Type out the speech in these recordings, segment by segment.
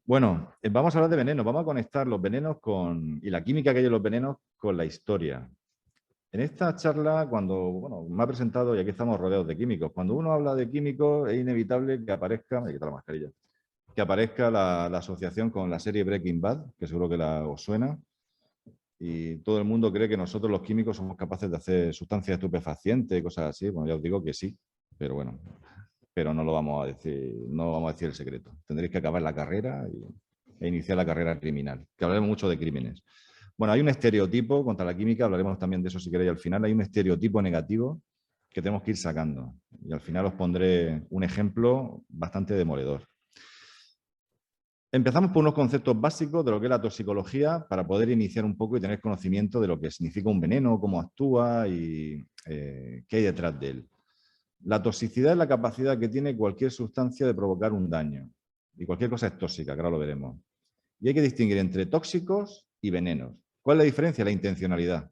Bueno, vamos a hablar de venenos. Vamos a conectar los venenos y la química que hay en los venenos con la historia. En esta charla, cuando me ha presentado, y aquí estamos rodeados de químicos, cuando uno habla de químicos es inevitable que aparezca, me voy a quitar la mascarilla, que aparezca la asociación con la serie Breaking Bad, que seguro que os suena, y todo el mundo cree que nosotros los químicos somos capaces de hacer sustancias estupefacientes y cosas así. Bueno, ya os digo que sí, pero bueno, pero no lo vamos a decir, no vamos a decir el secreto. Tendréis que acabar la carrera e iniciar la carrera criminal, que hablaremos mucho de crímenes. Bueno, hay un estereotipo contra la química, hablaremos también de eso si queréis al final. Hay un estereotipo negativo que tenemos que ir sacando. Y al final os pondré un ejemplo bastante demoledor. Empezamos por unos conceptos básicos de lo que es la toxicología para poder iniciar un poco y tener conocimiento de lo que significa un veneno, cómo actúa y qué hay detrás de él. La toxicidad es la capacidad que tiene cualquier sustancia de provocar un daño. Y cualquier cosa es tóxica, que ahora lo veremos. Y hay que distinguir entre tóxicos y venenos. ¿Cuál es la diferencia? La intencionalidad.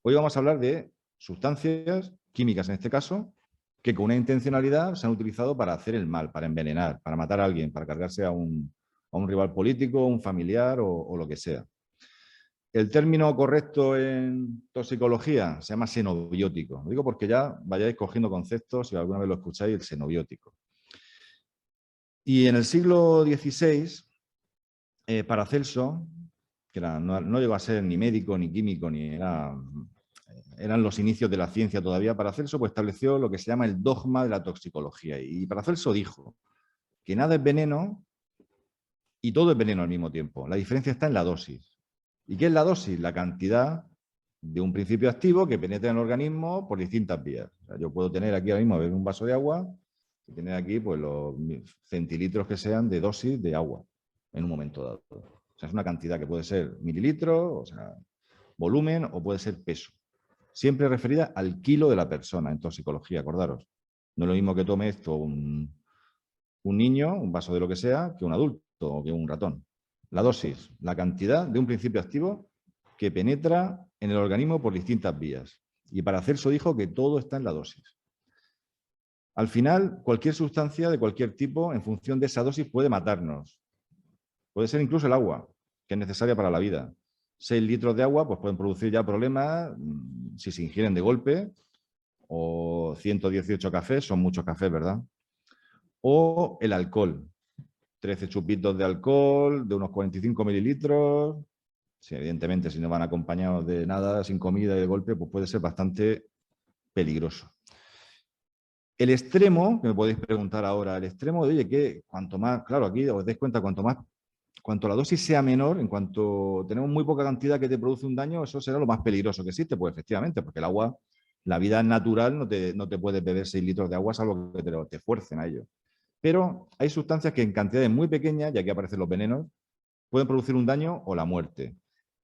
Hoy vamos a hablar de sustancias químicas, en este caso, que con una intencionalidad se han utilizado para hacer el mal, para envenenar, para matar a alguien, para cargarse a un rival político, un familiar o lo que sea. El término correcto en toxicología se llama xenobiótico. Lo digo porque ya vayáis cogiendo conceptos, si alguna vez lo escucháis, el xenobiótico. Y en el siglo XVI, Paracelso, que no llegó a ser ni médico, ni químico, eran los inicios de la ciencia todavía, Paracelso pues, estableció lo que se llama el dogma de la toxicología. Y Paracelso dijo que nada es veneno y todo es veneno al mismo tiempo. La diferencia está en la dosis. ¿Y qué es la dosis? La cantidad de un principio activo que penetra en el organismo por distintas vías. O sea, yo puedo tener aquí ahora mismo, beber un vaso de agua y tener aquí pues, los centilitros que sean de dosis de agua en un momento dado. O sea, es una cantidad que puede ser mililitros, o sea, volumen o puede ser peso. Siempre referida al kilo de la persona en toxicología, acordaros. No es lo mismo que tome esto un niño, un vaso de lo que sea, que un adulto o que un ratón. La dosis, la cantidad de un principio activo que penetra en el organismo por distintas vías. Y Paracelso dijo que todo está en la dosis. Al final, cualquier sustancia de cualquier tipo, en función de esa dosis, puede matarnos. Puede ser incluso el agua, que es necesaria para la vida. 6 litros de agua pues pueden producir ya problemas si se ingieren de golpe, o 118 cafés, son muchos cafés, ¿verdad? O el alcohol. 13 chupitos de alcohol, de unos 45 mililitros. Sí, evidentemente, si no van acompañados de nada, sin comida y de golpe, pues puede ser bastante peligroso. El extremo, que me podéis preguntar ahora, el extremo de, oye, que cuanto más, claro, aquí os dais cuenta, cuanto la dosis sea menor, en cuanto tenemos muy poca cantidad que te produce un daño, eso será lo más peligroso que existe, pues efectivamente, porque el agua, la vida natural, no te puedes beber 6 litros de agua salvo que te fuercen a ello. Pero hay sustancias que en cantidades muy pequeñas, y aquí aparecen los venenos, pueden producir un daño o la muerte.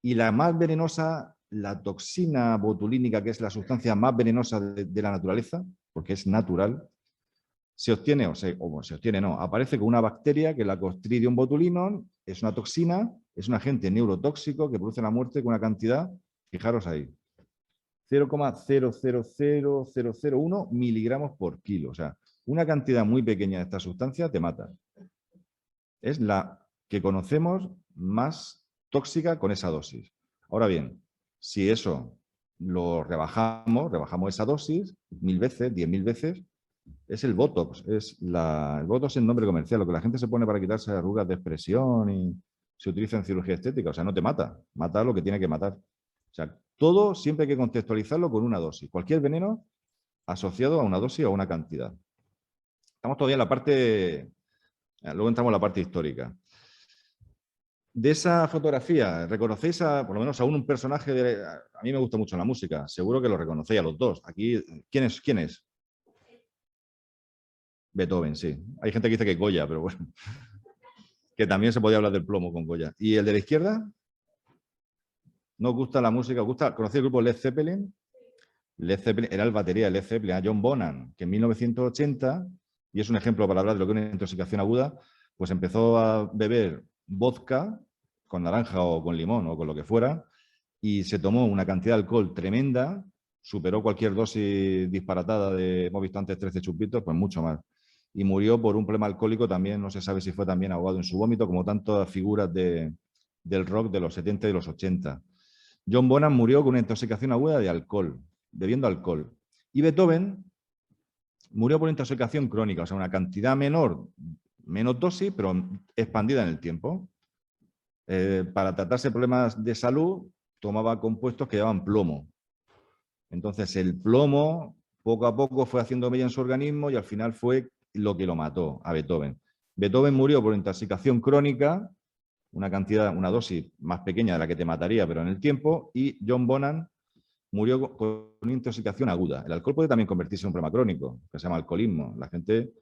Y la más venenosa, la toxina botulínica, que es la sustancia más venenosa de la naturaleza, porque es natural, se obtiene, aparece con una bacteria que es la Clostridium botulinum, es una toxina, es un agente neurotóxico que produce la muerte con una cantidad, fijaros ahí, 0,000001 miligramos por kilo. O sea, una cantidad muy pequeña de esta sustancia te mata. Es la que conocemos más tóxica con esa dosis. Ahora bien, si eso lo rebajamos esa dosis 1000 veces, 10.000 veces, es el Botox. El Botox es el nombre comercial, lo que la gente se pone para quitarse arrugas de expresión y se utiliza en cirugía estética. O sea, no te mata, mata lo que tiene que matar. O sea, todo siempre hay que contextualizarlo con una dosis. Cualquier veneno asociado a una dosis o a una cantidad. Estamos todavía en la parte... Luego entramos en la parte histórica. De esa fotografía, ¿reconocéis por lo menos a un personaje? A mí me gusta mucho la música, seguro que lo reconocéis a los dos. Aquí, ¿quién es? Beethoven, sí. Hay gente que dice que Goya, pero bueno. Que también se podía hablar del plomo con Goya. ¿Y el de la izquierda? ¿No os gusta la música? ¿Os gusta? ¿Conocéis el grupo Led Zeppelin? Led Zeppelin era el batería de Led Zeppelin, a John Bonham, que en 1980, y es un ejemplo para hablar de lo que es una intoxicación aguda, pues empezó a beber vodka con naranja o con limón o con lo que fuera, y se tomó una cantidad de alcohol tremenda, superó cualquier dosis disparatada de, hemos visto antes 13 chupitos, pues mucho más. y murió por un problema alcohólico también, no se sabe si fue también ahogado en su vómito, como tantas figuras del rock de los 70 y los 80. John Bonham murió con una intoxicación aguda de alcohol, bebiendo alcohol. Y Beethoven murió por intoxicación crónica, o sea, una cantidad menor, menos dosis, pero expandida en el tiempo. Para tratarse problemas de salud, tomaba compuestos que llevaban plomo. Entonces, el plomo, poco a poco, fue haciendo mella en su organismo y al final fue lo que lo mató a Beethoven. Beethoven murió por intoxicación crónica, una dosis más pequeña de la que te mataría, pero en el tiempo, y John Bonham murió con una intoxicación aguda. El alcohol puede también convertirse en un problema crónico, que se llama alcoholismo. La gente,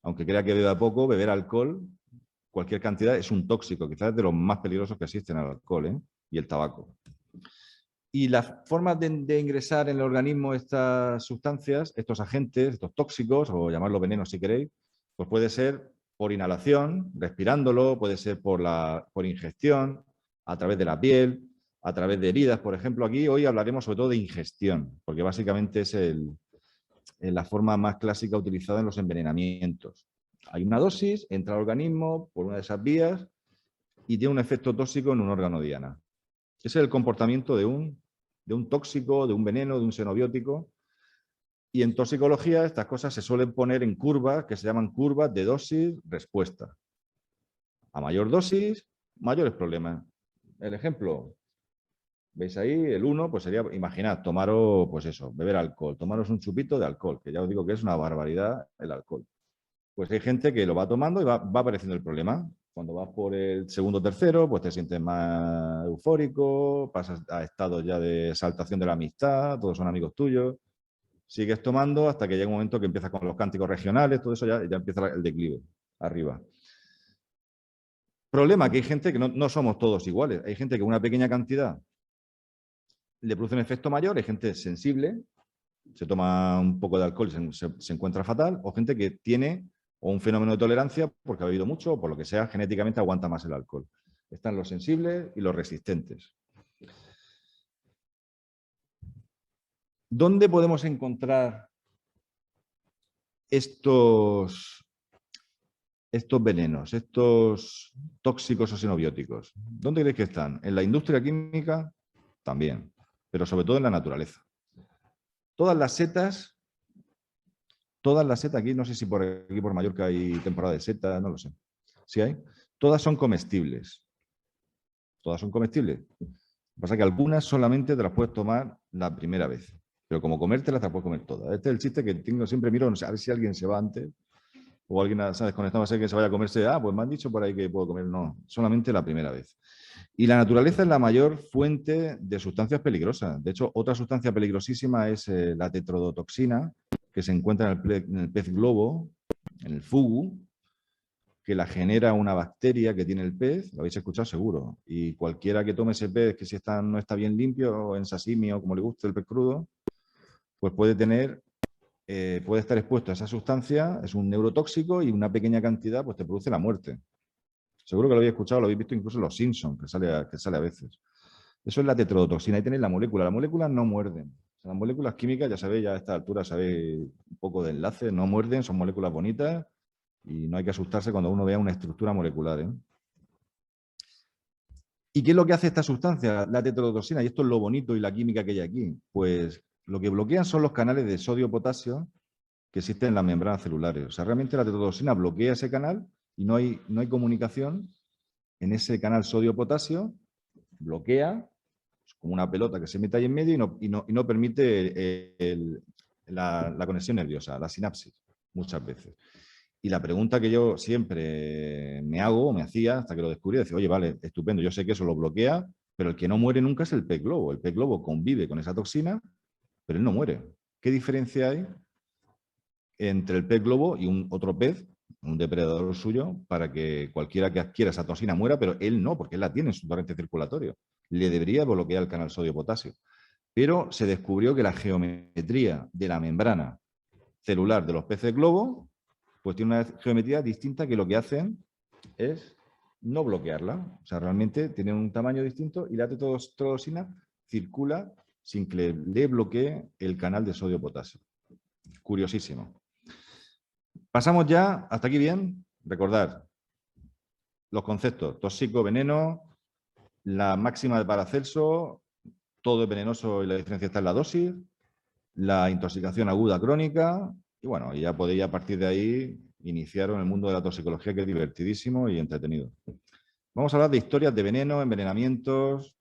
aunque crea que beba poco, beber alcohol, cualquier cantidad, es un tóxico, quizás es de los más peligrosos que existen, el alcohol, ¿eh? Y el tabaco. Y las formas de ingresar en el organismo estas sustancias, estos agentes, estos tóxicos, o llamarlos venenos si queréis, pues puede ser por inhalación, respirándolo, puede ser por ingestión, a través de la piel, a través de heridas, por ejemplo. Aquí hoy hablaremos sobre todo de ingestión, porque básicamente es la forma más clásica utilizada en los envenenamientos. Hay una dosis, entra al organismo por una de esas vías y tiene un efecto tóxico en un órgano diana. Ese es el comportamiento de un tóxico, de un veneno, de un xenobiótico. Y en toxicología estas cosas se suelen poner en curvas que se llaman curvas de dosis-respuesta. A mayor dosis, mayores problemas. El ejemplo, ¿veis ahí? El 1, pues sería, imaginad, tomaros, pues eso, beber alcohol, tomaros un chupito de alcohol, que ya os digo que es una barbaridad el alcohol. Pues hay gente que lo va tomando y va apareciendo el problema. Cuando vas por el segundo o tercero, pues te sientes más eufórico, pasas a estados ya de exaltación de la amistad, todos son amigos tuyos. Sigues tomando hasta que llega un momento que empiezas con los cánticos regionales, todo eso ya empieza el declive, arriba. Problema que hay gente que no somos todos iguales. Hay gente que una pequeña cantidad le produce un efecto mayor, hay gente sensible, se toma un poco de alcohol y se encuentra fatal, o gente que tiene o un fenómeno de tolerancia porque ha bebido mucho o por lo que sea, genéticamente aguanta más el alcohol. Están los sensibles y los resistentes. ¿Dónde podemos encontrar estos venenos, estos tóxicos o xenobióticos? ¿Dónde creéis que están? ¿En la industria química? También, pero sobre todo en la naturaleza. Todas las setas, aquí, no sé si por aquí por Mallorca hay temporada de setas, no lo sé. ¿Sí hay? Todas son comestibles. Todas son comestibles. Lo que pasa es que algunas solamente te las puedes tomar la primera vez. Pero como comértelas, te las puedes comer todas. Este es el chiste que tengo, siempre miro, a ver si alguien se va antes o alguien se ha desconectado, a ser que se vaya a comerse, pues me han dicho por ahí que puedo comer. No, solamente la primera vez. Y la naturaleza es la mayor fuente de sustancias peligrosas. De hecho, otra sustancia peligrosísima es la tetrodotoxina, que se encuentra en el pez globo, en el fugu, que la genera una bacteria que tiene el pez, lo habéis escuchado seguro, y cualquiera que tome ese pez, que si no está bien limpio, o en sashimi o como le guste el pez crudo, pues puede estar expuesto a esa sustancia, es un neurotóxico y una pequeña cantidad pues te produce la muerte. Seguro que lo habéis escuchado, lo habéis visto incluso en Los Simpsons, que sale a veces. Eso es la tetrodotoxina, ahí tenéis la molécula. Las moléculas no muerden. O sea, las moléculas químicas, ya sabéis, ya a esta altura sabéis un poco de enlace, no muerden, son moléculas bonitas y no hay que asustarse cuando uno vea una estructura molecular, ¿eh? ¿Y qué es lo que hace esta sustancia, la tetrodotoxina? Y esto es lo bonito y la química que hay aquí. Pues lo que bloquean son los canales de sodio-potasio que existen en las membranas celulares. O sea, realmente la tetrodotoxina bloquea ese canal y no hay comunicación en ese canal sodio-potasio, bloquea, como una pelota que se mete ahí en medio y no permite la conexión nerviosa, la sinapsis, muchas veces. Y la pregunta que yo siempre me hago, o me hacía, hasta que lo descubrí, decir, oye, vale, estupendo, yo sé que eso lo bloquea, pero el que no muere nunca es el pez globo. El pez globo convive con esa toxina, pero él no muere. ¿Qué diferencia hay entre el pez globo y otro pez, un depredador suyo, para que cualquiera que adquiera esa toxina muera, pero él no, porque él la tiene en su torrente circulatorio? Le debería bloquear el canal sodio-potasio. Pero se descubrió que la geometría de la membrana celular de los peces globo pues tiene una geometría distinta que lo que hacen es no bloquearla. O sea, realmente tienen un tamaño distinto y la tetrodotoxina circula sin que le bloquee el canal de sodio-potasio. Curiosísimo. Pasamos ya, hasta aquí bien, recordar los conceptos, tóxico, veneno, la máxima de Paracelso, todo es venenoso y la diferencia está en la dosis, la intoxicación aguda crónica, y bueno, ya podéis a partir de ahí iniciar en el mundo de la toxicología, que es divertidísimo y entretenido. Vamos a hablar de historias de veneno, envenenamientos,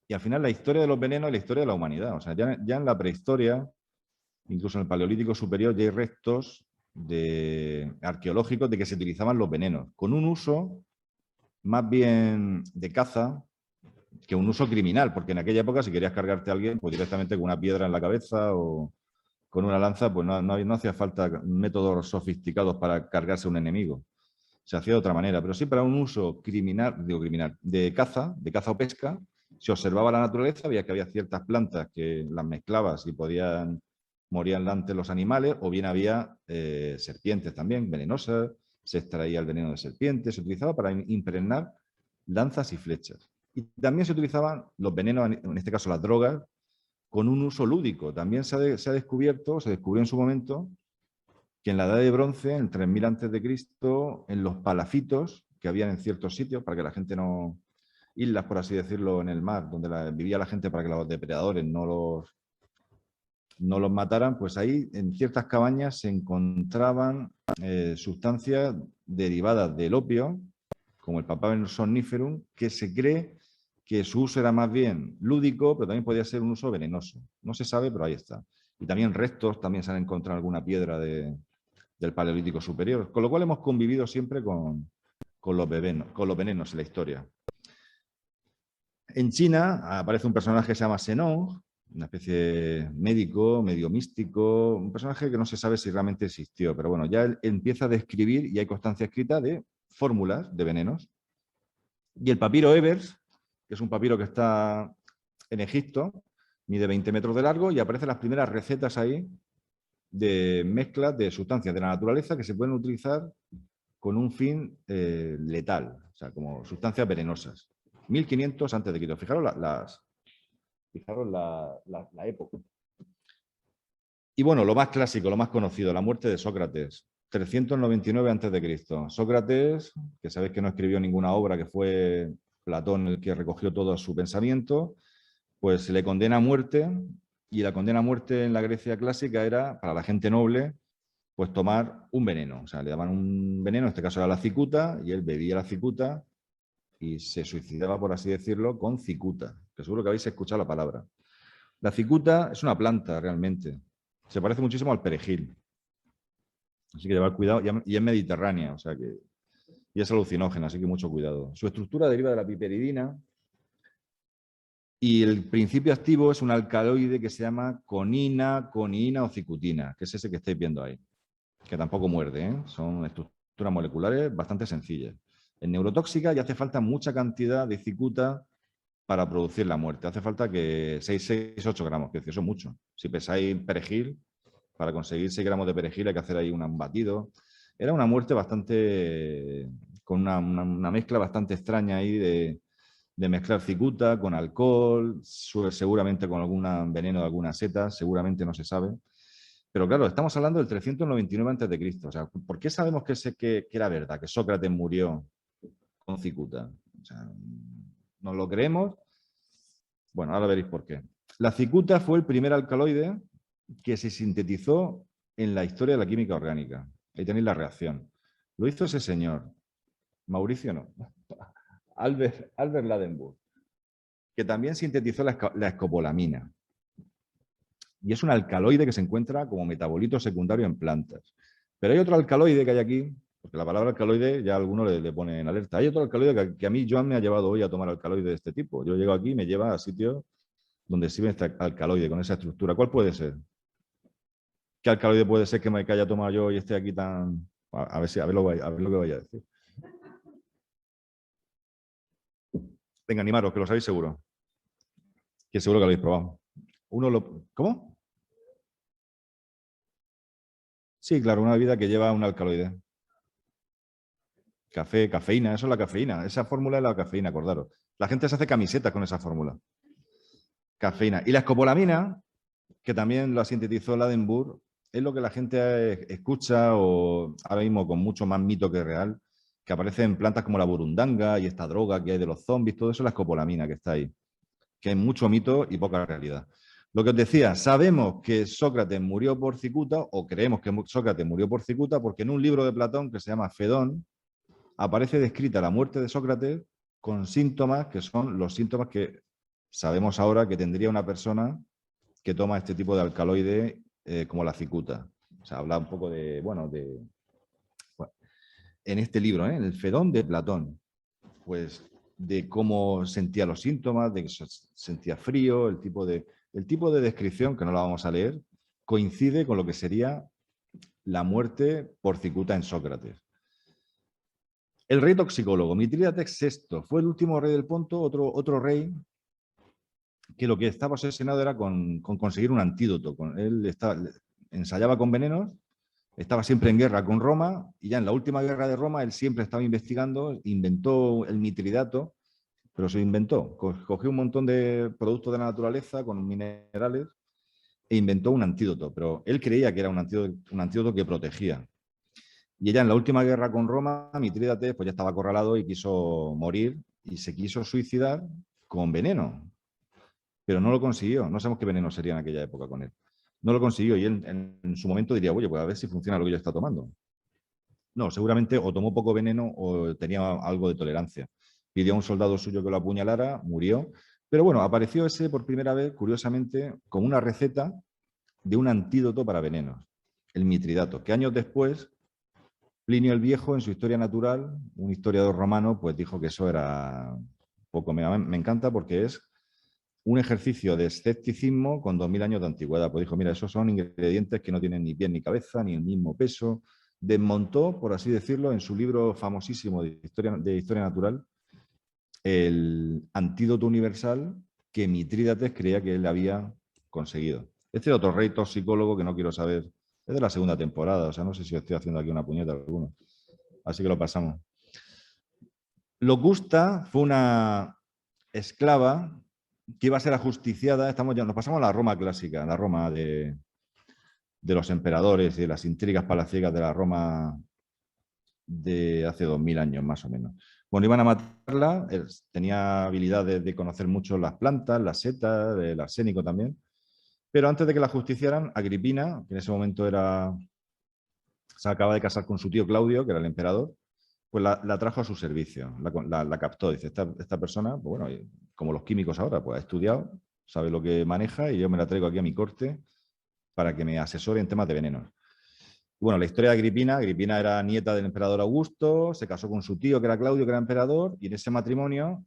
y al final la historia de los venenos y la historia de la humanidad. O sea, ya en la prehistoria, incluso en el Paleolítico Superior, ya hay restos arqueológicos de que se utilizaban los venenos, con un uso más bien de caza que un uso criminal, porque en aquella época si querías cargarte a alguien, pues directamente con una piedra en la cabeza o con una lanza, pues no hacía falta métodos sofisticados para cargarse a un enemigo. Se hacía de otra manera, pero sí para un uso criminal, de caza o pesca. Se observaba la naturaleza, veía que había ciertas plantas que las mezclabas y morían antes los animales, o bien había serpientes también, venenosas, se extraía el veneno de serpientes, se utilizaba para impregnar lanzas y flechas. Y también se utilizaban los venenos, en este caso las drogas, con un uso lúdico. También se descubrió en su momento, que en la Edad de Bronce, en 3000 a.C., en los palafitos que habían en ciertos sitios, para que la gente no... islas, por así decirlo, en el mar, donde vivía la gente para que los depredadores no los mataran, pues ahí en ciertas cabañas se encontraban sustancias derivadas del opio, como el papaver somniferum, que se cree que su uso era más bien lúdico, pero también podía ser un uso venenoso. No se sabe, pero ahí está. Y también restos, también se han encontrado alguna piedra del Paleolítico Superior, con lo cual hemos convivido siempre con los venenos en la historia. En China aparece un personaje que se llama Zenong, una especie de médico, medio místico, un personaje que no se sabe si realmente existió, pero bueno, ya él empieza a describir, y hay constancia escrita, de fórmulas de venenos. Y el papiro Ebers, que es un papiro que está en Egipto, mide 20 metros de largo, y aparecen las primeras recetas ahí de mezclas de sustancias de la naturaleza que se pueden utilizar con un fin letal, o sea, como sustancias venenosas. 1500 antes de Cristo. Fijaros la época. Y bueno, lo más clásico, lo más conocido, la muerte de Sócrates. 399 a.C. Sócrates, que sabéis que no escribió ninguna obra, que fue Platón el que recogió todo su pensamiento, pues se le condena a muerte, y la condena a muerte en la Grecia clásica era, para la gente noble, pues tomar un veneno. O sea, le daban un veneno, en este caso era la cicuta, y él bebía la cicuta y se suicidaba, por así decirlo, con cicuta, que seguro que habéis escuchado la palabra. La cicuta es una planta realmente. Se parece muchísimo al perejil. Así que llevar cuidado, y es mediterránea, o sea que, y es alucinógena, así que mucho cuidado. Su estructura deriva de la piperidina, y el principio activo es un alcaloide que se llama conina, coniina o cicutina, que es ese que estáis viendo ahí, que tampoco muerde, ¿eh? Son estructuras moleculares bastante sencillas. En neurotóxica ya hace falta mucha cantidad de cicuta para producir la muerte. Hace falta que 8 gramos, que eso es mucho. Si pesáis perejil, para conseguir 6 gramos de perejil hay que hacer ahí un batido. Era una muerte bastante, con una mezcla bastante extraña ahí de mezclar cicuta con alcohol, seguramente con algún veneno de alguna seta, seguramente no se sabe. Pero claro, estamos hablando del 399 a.C. O sea, ¿por qué sabemos que era verdad, que Sócrates murió con cicuta? O sea, ¿nos lo creemos? Bueno, ahora veréis por qué. La cicuta fue el primer alcaloide que se sintetizó en la historia de la química orgánica. Ahí tenéis la reacción. Lo hizo ese señor, Mauricio no, Albert Ladenburg, que también sintetizó la escopolamina. Y es un alcaloide que se encuentra como metabolito secundario en plantas. Pero hay otro alcaloide que hay aquí, porque la palabra alcaloide ya a alguno le pone en alerta. Hay otro alcaloide que a mí Joan me ha llevado hoy a tomar alcaloide de este tipo. Yo llego aquí y me lleva a sitios donde sirve este alcaloide con esa estructura. ¿Cuál puede ser? ¿Qué alcaloide puede ser que haya tomado yo y esté aquí tan... A ver lo que vaya a decir. Venga, animaros, que lo sabéis seguro. Que seguro que lo habéis probado. ¿Cómo? Sí, claro, una bebida que lleva un alcaloide. Café, cafeína, eso es la cafeína. Esa fórmula es la cafeína, acordaros. La gente se hace camisetas con esa fórmula. Cafeína. Y la escopolamina, que también la sintetizó Ladenburg, es lo que la gente escucha o ahora mismo con mucho más mito que real, que aparece en plantas como la burundanga y esta droga que hay de los zombies, todo eso es la escopolamina que está ahí, que hay mucho mito y poca realidad. Lo que os decía, sabemos que Sócrates murió por cicuta, o creemos que Sócrates murió por cicuta, porque en un libro de Platón que se llama Fedón, aparece descrita la muerte de Sócrates con síntomas que son los síntomas que sabemos ahora que tendría una persona que toma este tipo de alcaloide como la cicuta. O sea, habla un poco de, bueno, en este libro, en el Fedón de Platón, pues de cómo sentía los síntomas, de que sentía frío, el tipo de descripción, que no la vamos a leer, coincide con lo que sería la muerte por cicuta en Sócrates. El rey toxicólogo, Mitrídates VI, fue el último rey del Ponto, otro rey que lo que estaba obsesionado era con conseguir un antídoto. Él ensayaba con venenos, estaba siempre en guerra con Roma y ya en la última guerra de Roma él siempre estaba investigando, inventó el mitridato, pero se inventó. Cogió un montón de productos de la naturaleza con minerales e inventó un antídoto, pero él creía que era un antídoto que protegía. Y ella en la última guerra con Roma, Mitrídates, pues ya estaba acorralado y quiso morir y se quiso suicidar con veneno, pero no lo consiguió. No sabemos qué veneno sería en aquella época con él. No lo consiguió y él en su momento diría, oye, pues a ver si funciona lo que yo está tomando. No, seguramente o tomó poco veneno o tenía algo de tolerancia. Pidió a un soldado suyo que lo apuñalara, murió. Pero bueno, apareció ese por primera vez, curiosamente, con una receta de un antídoto para venenos, el mitridato, que años después Plinio el Viejo, en su Historia Natural, un historiador romano, pues dijo que eso era poco. Me encanta porque es un ejercicio de escepticismo con 2000 años de antigüedad. Pues dijo, mira, esos son ingredientes que no tienen ni pie ni cabeza, ni el mismo peso. Desmontó, por así decirlo, en su libro famosísimo de Historia Natural, el antídoto universal que Mitrídates creía que él había conseguido. Este es otro rey toxicólogo que no quiero saber. Es de la segunda temporada, o sea, no sé si estoy haciendo aquí una puñeta alguno. Así que lo pasamos. Locusta fue una esclava que iba a ser ajusticiada. Nos pasamos a la Roma clásica, la Roma de los emperadores y de las intrigas palaciegas de la Roma de hace 2000 años, más o menos. Bueno, iban a matarla, tenía habilidades de conocer mucho las plantas, las setas, el arsénico también. Pero antes de que la justiciaran, Agripina, que en ese momento se acaba de casar con su tío Claudio, que era el emperador, pues la trajo a su servicio, la captó. Dice, esta persona, pues bueno, como los químicos ahora, pues ha estudiado, sabe lo que maneja y yo me la traigo aquí a mi corte para que me asesore en temas de venenos. Bueno, la historia de Agripina era nieta del emperador Augusto, se casó con su tío, que era Claudio, que era emperador, y en ese matrimonio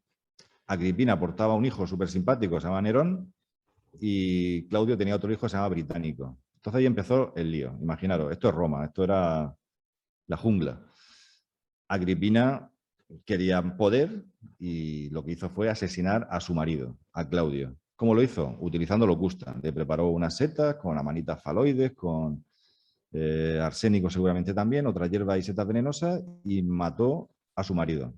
Agripina portaba un hijo súper simpático, se llama Nerón, y Claudio tenía otro hijo que se llama Británico. Entonces ahí empezó el lío. Imaginaros, esto es Roma, esto era la jungla. Agripina quería poder y lo que hizo fue asesinar a su marido, a Claudio. ¿Cómo lo hizo? Utilizando locusta. Le preparó unas setas con amanitas faloides, con arsénico seguramente también, otras hierbas y setas venenosas y mató a su marido.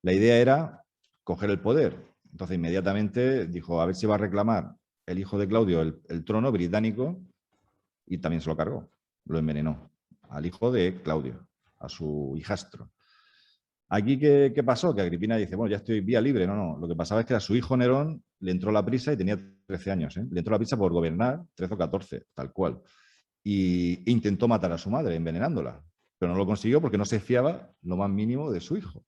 La idea era coger el poder. Entonces inmediatamente dijo, a ver si va a reclamar el hijo de Claudio el trono británico y también se lo cargó. Lo envenenó al hijo de Claudio, a su hijastro. Aquí, ¿qué pasó? Que Agripina dice, bueno, ya estoy vía libre. No. Lo que pasaba es que a su hijo Nerón le entró la prisa y tenía 13 años. Le entró la prisa por gobernar, 13 o 14, tal cual. Y intentó matar a su madre envenenándola. Pero no lo consiguió porque no se fiaba lo más mínimo de su hijo.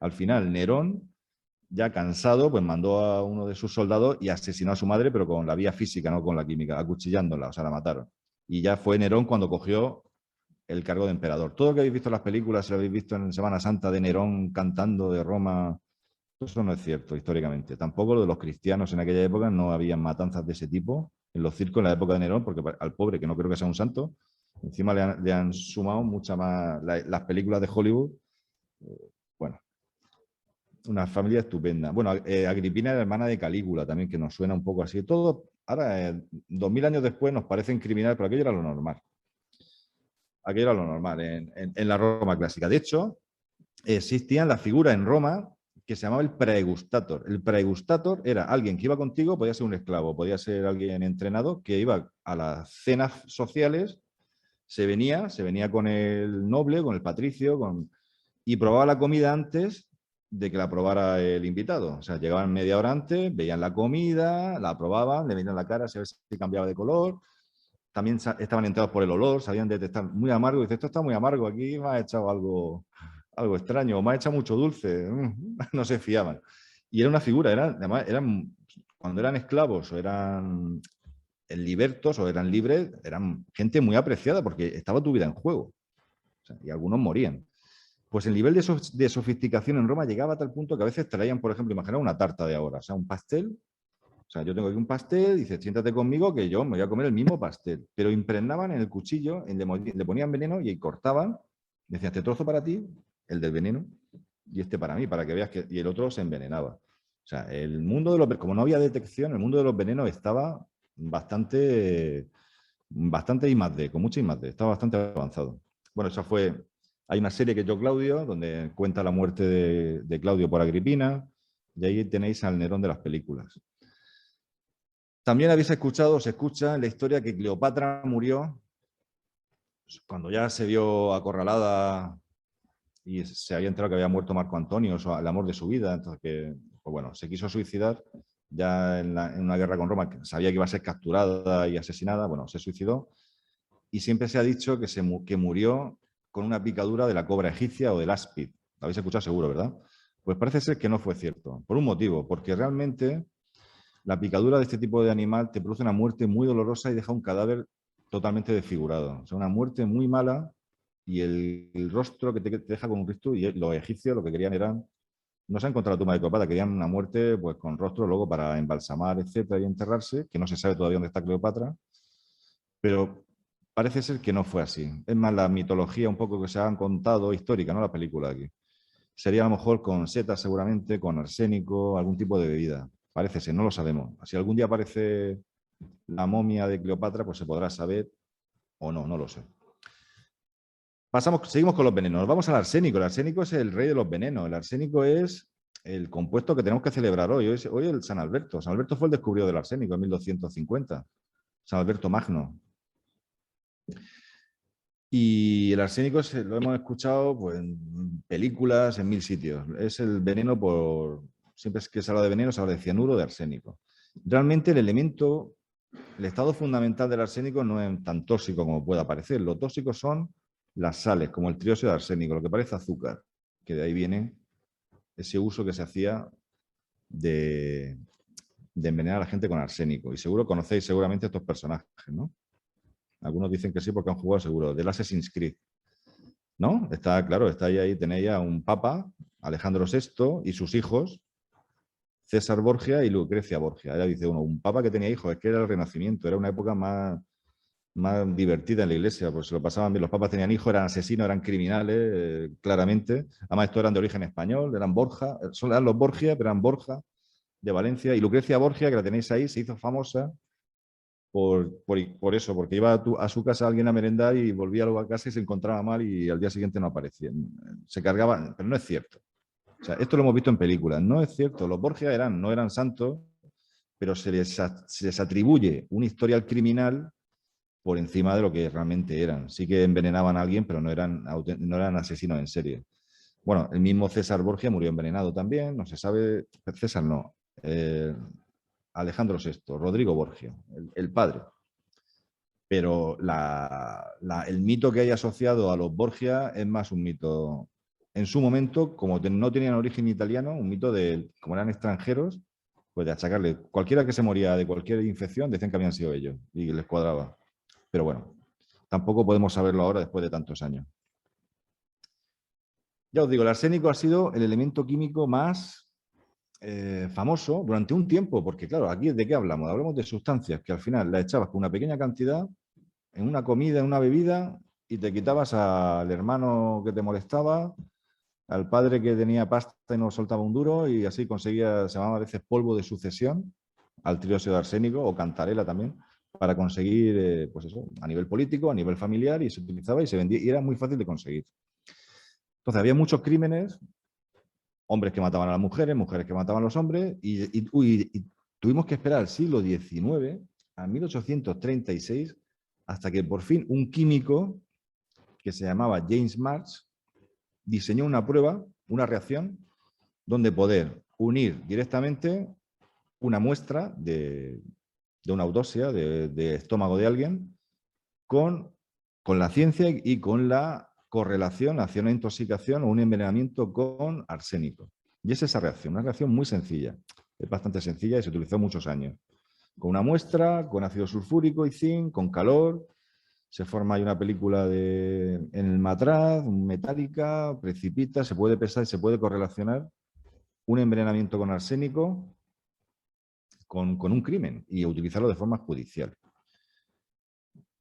Al final, Nerón, ya cansado, pues mandó a uno de sus soldados y asesinó a su madre, pero con la vía física, no con la química, acuchillándola, o sea, la mataron. Y ya fue Nerón cuando cogió el cargo de emperador. Todo lo que habéis visto en las películas, si lo habéis visto en Semana Santa de Nerón cantando de Roma, eso no es cierto históricamente. Tampoco lo de los cristianos en aquella época, no había matanzas de ese tipo en los circos en la época de Nerón, porque al pobre, que no creo que sea un santo, encima le han sumado mucha más las películas de Hollywood. Bueno, una familia estupenda. Bueno, Agripina era hermana de Calígula también, que nos suena un poco así. Todo, ahora, 2000 años después, nos parecen criminales, pero aquello era lo normal. Aquello era lo normal en la Roma clásica. De hecho, existía la figura en Roma que se llamaba el praegustator. El praegustator era alguien que iba contigo, podía ser un esclavo, podía ser alguien entrenado, que iba a las cenas sociales se venía con el noble, con el patricio, y probaba la comida antes de que la probara el invitado. O sea, llegaban media hora antes, veían la comida, la probaban, le veían la cara, a ver si cambiaba de color. También estaban entrados por el olor, sabían detectar muy amargo. Dice, esto está muy amargo, aquí me ha echado algo extraño, o me ha echado mucho dulce. No se fiaban. Y era una figura, además, cuando eran esclavos o eran libertos o eran libres, eran gente muy apreciada porque estaba tu vida en juego. O sea, y algunos morían. Pues el nivel de sofisticación en Roma llegaba a tal punto que a veces traían, por ejemplo, imaginar una tarta de ahora, o sea, un pastel. O sea, yo tengo aquí un pastel, dice, siéntate conmigo que yo me voy a comer el mismo pastel. Pero impregnaban en el cuchillo, le ponían veneno y cortaban. Decían, este trozo para ti, el del veneno, y este para mí, para que veas que... Y el otro se envenenaba. O sea, el mundo de los... Como no había detección, el mundo de los venenos estaba bastante I+D, con mucha I+D, estaba bastante avanzado. Bueno, esa fue... Hay una serie que es Yo, Claudio, donde cuenta la muerte de Claudio por Agripina, y ahí tenéis al Nerón de las películas. También habéis escuchado, se escucha en la historia que Cleopatra murió cuando ya se vio acorralada y se había enterado que había muerto Marco Antonio, el amor de su vida, entonces que, pues bueno, se quiso suicidar ya en una guerra con Roma, sabía que iba a ser capturada y asesinada, bueno, se suicidó y siempre se ha dicho que murió con una picadura de la cobra egipcia o del áspid. Lo habéis escuchado seguro, ¿verdad? Pues parece ser que no fue cierto, por un motivo, porque realmente la picadura de este tipo de animal te produce una muerte muy dolorosa y deja un cadáver totalmente desfigurado. O sea, una muerte muy mala y el rostro que te deja con un rostro, y los egipcios lo que querían eran, no se ha encontrado la tumba de Cleopatra, querían una muerte pues con rostro luego para embalsamar, etcétera, y enterrarse, que no se sabe todavía dónde está Cleopatra, pero parece ser que no fue así. Es más la mitología un poco que se han contado, histórica, no la película aquí. Sería a lo mejor con setas seguramente, con arsénico, algún tipo de bebida. Parece ser, no lo sabemos. Si algún día aparece la momia de Cleopatra, pues se podrá saber o no, no lo sé. Seguimos con los venenos. Vamos al arsénico. El arsénico es el rey de los venenos. El arsénico es el compuesto que tenemos que celebrar hoy. Hoy es el San Alberto. San Alberto fue el descubridor del arsénico en 1250. San Alberto Magno. Y el arsénico lo hemos escuchado pues, en películas, en 1000 sitios. Es el veneno siempre que se habla de veneno, se habla de cianuro, de arsénico. Realmente el elemento, el estado fundamental del arsénico no es tan tóxico como pueda parecer. Lo tóxico son las sales, como el trióxido de arsénico, lo que parece azúcar, que de ahí viene ese uso que se hacía de envenenar a la gente con arsénico. Y seguro conocéis seguramente estos personajes, ¿no? Algunos dicen que sí porque han jugado seguro, del Assassin's Creed. ¿No? Está claro, está ahí tenéis a un papa, Alejandro VI, y sus hijos, César Borgia y Lucrecia Borgia. Ella dice uno, un papa que tenía hijos, es que era el Renacimiento, era una época más divertida en la iglesia, pues se lo pasaban bien. Los papas tenían hijos, eran asesinos, eran criminales, claramente. Además, estos eran de origen español, eran Borja, eran los Borgia, pero eran Borja de Valencia. Y Lucrecia Borgia, que la tenéis ahí, se hizo famosa por eso, porque iba a su casa alguien a merendar y volvía luego a casa y se encontraba mal y al día siguiente no aparecía. Se cargaba, pero no es cierto. O sea, esto lo hemos visto en películas, no es cierto. Los Borgia no eran santos, pero se les atribuye un historial criminal por encima de lo que realmente eran. Sí que envenenaban a alguien, pero no eran asesinos en serie. Bueno, el mismo César Borgia murió envenenado también, no se sabe, César no, Alejandro VI, Rodrigo Borgia, el padre. Pero el mito que hay asociado a los Borgia es más un mito, en su momento, como no tenían origen italiano, un mito de, como eran extranjeros, pues de achacarle. Cualquiera que se moría de cualquier infección decían que habían sido ellos y les cuadraba. Pero bueno, tampoco podemos saberlo ahora después de tantos años. Ya os digo, el arsénico ha sido el elemento químico más famoso durante un tiempo, porque claro, aquí ¿de qué hablamos? Hablamos de sustancias que al final las echabas con una pequeña cantidad en una comida, en una bebida, y te quitabas al hermano que te molestaba, al padre que tenía pasta y no soltaba un duro, y así conseguía, se llamaba a veces polvo de sucesión, al trióxido de arsénico o cantarela también, para conseguir, pues eso, a nivel político, a nivel familiar, y se utilizaba y se vendía, y era muy fácil de conseguir. Entonces había muchos crímenes, hombres que mataban a las mujeres, mujeres que mataban a los hombres, y tuvimos que esperar al siglo XIX, a 1836, hasta que por fin un químico que se llamaba James March diseñó una prueba, una reacción, donde poder unir directamente una muestra de una autopsia de estómago de alguien con la ciencia y con la correlación hacia una intoxicación o un envenenamiento con arsénico. Y es esa reacción, una reacción muy sencilla. Es bastante sencilla y se utilizó muchos años. Con una muestra, con ácido sulfúrico y zinc, con calor, se forma ahí una película en el matraz, metálica, precipita, se puede pesar y se puede correlacionar un envenenamiento con arsénico con un crimen y utilizarlo de forma judicial.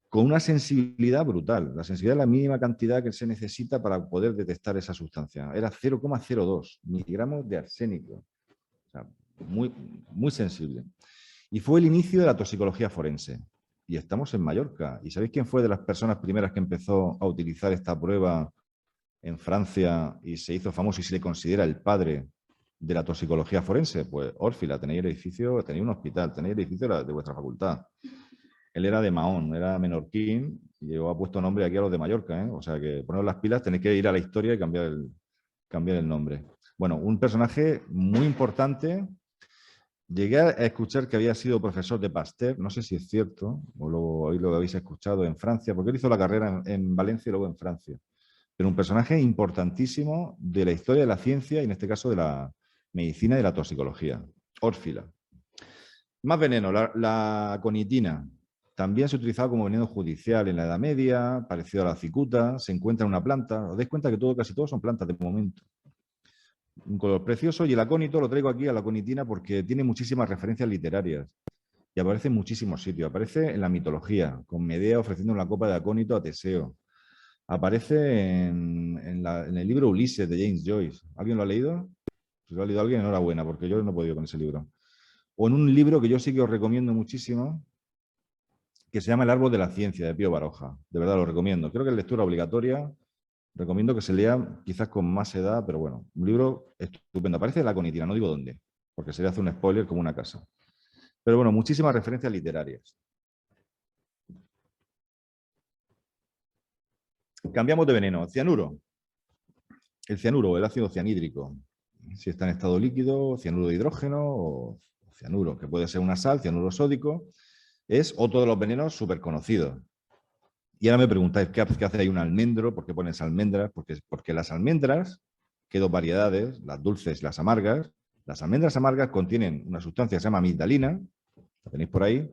Con una sensibilidad brutal. La sensibilidad es la mínima cantidad que se necesita para poder detectar esa sustancia. Era 0,02 miligramos de arsénico. O sea, muy, muy sensible. Y fue el inicio de la toxicología forense. Y estamos en Mallorca. ¿Y sabéis quién fue de las personas primeras que empezó a utilizar esta prueba en Francia y se hizo famoso y se le considera el padre de la toxicología forense? Pues Orfila, tenéis el edificio, tenéis un hospital, tenéis el edificio de vuestra facultad. Él era de Mahón, era menorquín y ha puesto nombre aquí a los de Mallorca, ¿eh? O sea que poneros las pilas, tenéis que ir a la historia y cambiar el nombre. Bueno, un personaje muy importante. Llegué a escuchar que había sido profesor de Pasteur, no sé si es cierto, o lo habéis escuchado en Francia, porque él hizo la carrera en Valencia y luego en Francia. Pero un personaje importantísimo de la historia de la ciencia y en este caso de la medicina y de la toxicología. Orfila. Más veneno, la conitina. También se utilizaba como veneno judicial en la Edad Media, parecido a la cicuta, se encuentra en una planta. Os dais cuenta que casi todos son plantas de momento. Un color precioso y el acónito lo traigo aquí a la conitina porque tiene muchísimas referencias literarias y aparece en muchísimos sitios. Aparece en la mitología, con Medea ofreciendo una copa de acónito a Teseo. Aparece en el libro Ulises de James Joyce. ¿Alguien lo ha leído? Si lo ha leído alguien, enhorabuena, porque yo no he podido con ese libro. O en un libro que yo sí que os recomiendo muchísimo, que se llama El árbol de la ciencia, de Pío Baroja. De verdad lo recomiendo. Creo que es lectura obligatoria. Recomiendo que se lea quizás con más edad, pero bueno, un libro estupendo. Aparece la conitina, no digo dónde, porque sería hacer un spoiler como una casa. Pero bueno, muchísimas referencias literarias. Cambiamos de veneno. Cianuro. El cianuro, el ácido cianhídrico. Si está en estado líquido, cianuro de hidrógeno o cianuro, que puede ser una sal, cianuro sódico, es otro de los venenos súper conocidos. Y ahora me preguntáis, ¿qué hace ahí un almendro? ¿Por qué pones almendras? Porque las almendras, que hay dos variedades, las dulces y las amargas. Las almendras amargas contienen una sustancia que se llama amigdalina, la tenéis por ahí.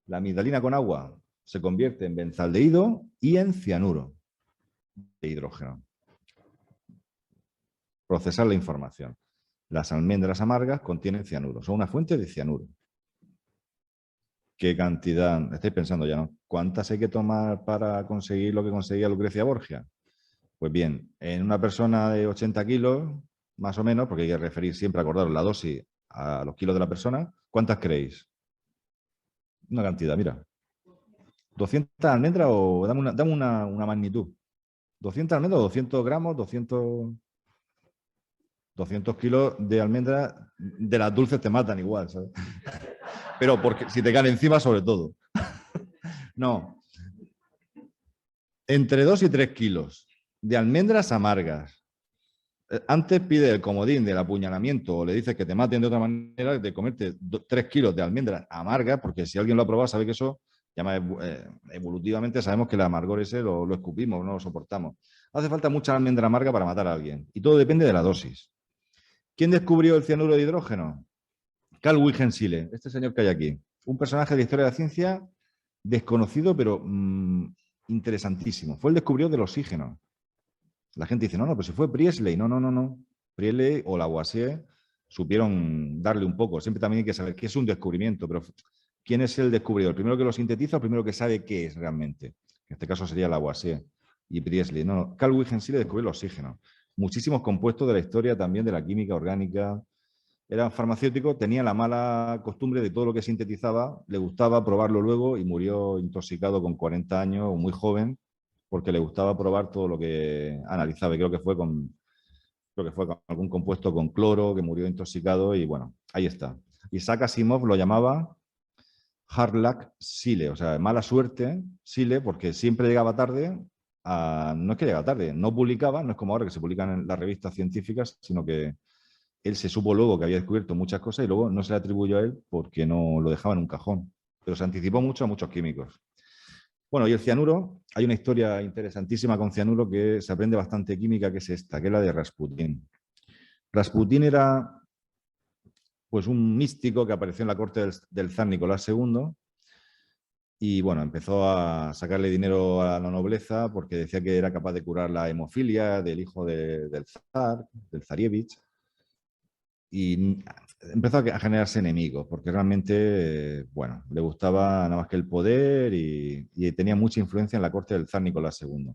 La amigdalina con agua se convierte en benzaldehído y en cianuro de hidrógeno. Procesar la información. Las almendras amargas contienen cianuro, son una fuente de cianuro. ¿Qué cantidad? Estáis pensando ya, ¿no? ¿Cuántas hay que tomar para conseguir lo que conseguía Lucrecia Borgia? Pues bien, en una persona de 80 kilos, más o menos, porque hay que referir siempre, acordaros, la dosis a los kilos de la persona, ¿cuántas creéis? Una cantidad, mira. ¿200 almendras o dame una magnitud? ¿200 almendras o 200 gramos, 200 kilos de almendras de las dulces te matan igual, ¿sabes? Pero porque si te caen encima, sobre todo. No. Entre 2 y 3 kilos de almendras amargas. Antes pide el comodín del apuñalamiento o le dices que te maten de otra manera de comerte 3 kilos de almendras amargas, porque si alguien lo ha probado sabe que eso, evolutivamente sabemos que el amargor ese lo escupimos, no lo soportamos. Hace falta mucha almendra amarga para matar a alguien y todo depende de la dosis. ¿Quién descubrió el cianuro de hidrógeno? Carl Wilhelm Scheele, este señor que hay aquí. Un personaje de la historia de la ciencia desconocido, pero interesantísimo. Fue el descubridor del oxígeno. La gente dice, no, pero si fue Priestley. No. Priestley o Lavoisier supieron darle un poco. Siempre también hay que saber qué es un descubrimiento, pero ¿quién es el descubridor? ¿El primero que lo sintetiza o el primero que sabe qué es realmente? En este caso sería Lavoisier y Priestley. No, Carl Wilhelm Scheele descubrió el oxígeno. Muchísimos compuestos de la historia también de la química orgánica. Era farmacéutico, tenía la mala costumbre de todo lo que sintetizaba, le gustaba probarlo luego y murió intoxicado con 40 años o muy joven porque le gustaba probar todo lo que analizaba. Y creo que fue con algún compuesto con cloro que murió intoxicado y bueno, ahí está. Isaac Asimov lo llamaba hard luck Sile, o sea, mala suerte Sile, porque siempre llegaba tarde. No es que llegaba tarde, no publicaba, no es como ahora que se publican en las revistas científicas, sino que él se supo luego que había descubierto muchas cosas y luego no se le atribuyó a él porque no lo dejaba en un cajón. Pero se anticipó mucho a muchos químicos. Bueno, y el cianuro, hay una historia interesantísima con cianuro que se aprende bastante química, que es esta, que es la de Rasputín. Rasputín era pues un místico que apareció en la corte del zar Nicolás II y bueno, empezó a sacarle dinero a la nobleza porque decía que era capaz de curar la hemofilia del hijo del zar, del zarievich, y empezó a generarse enemigos porque realmente, bueno, le gustaba nada más que el poder y tenía mucha influencia en la corte del zar Nicolás II.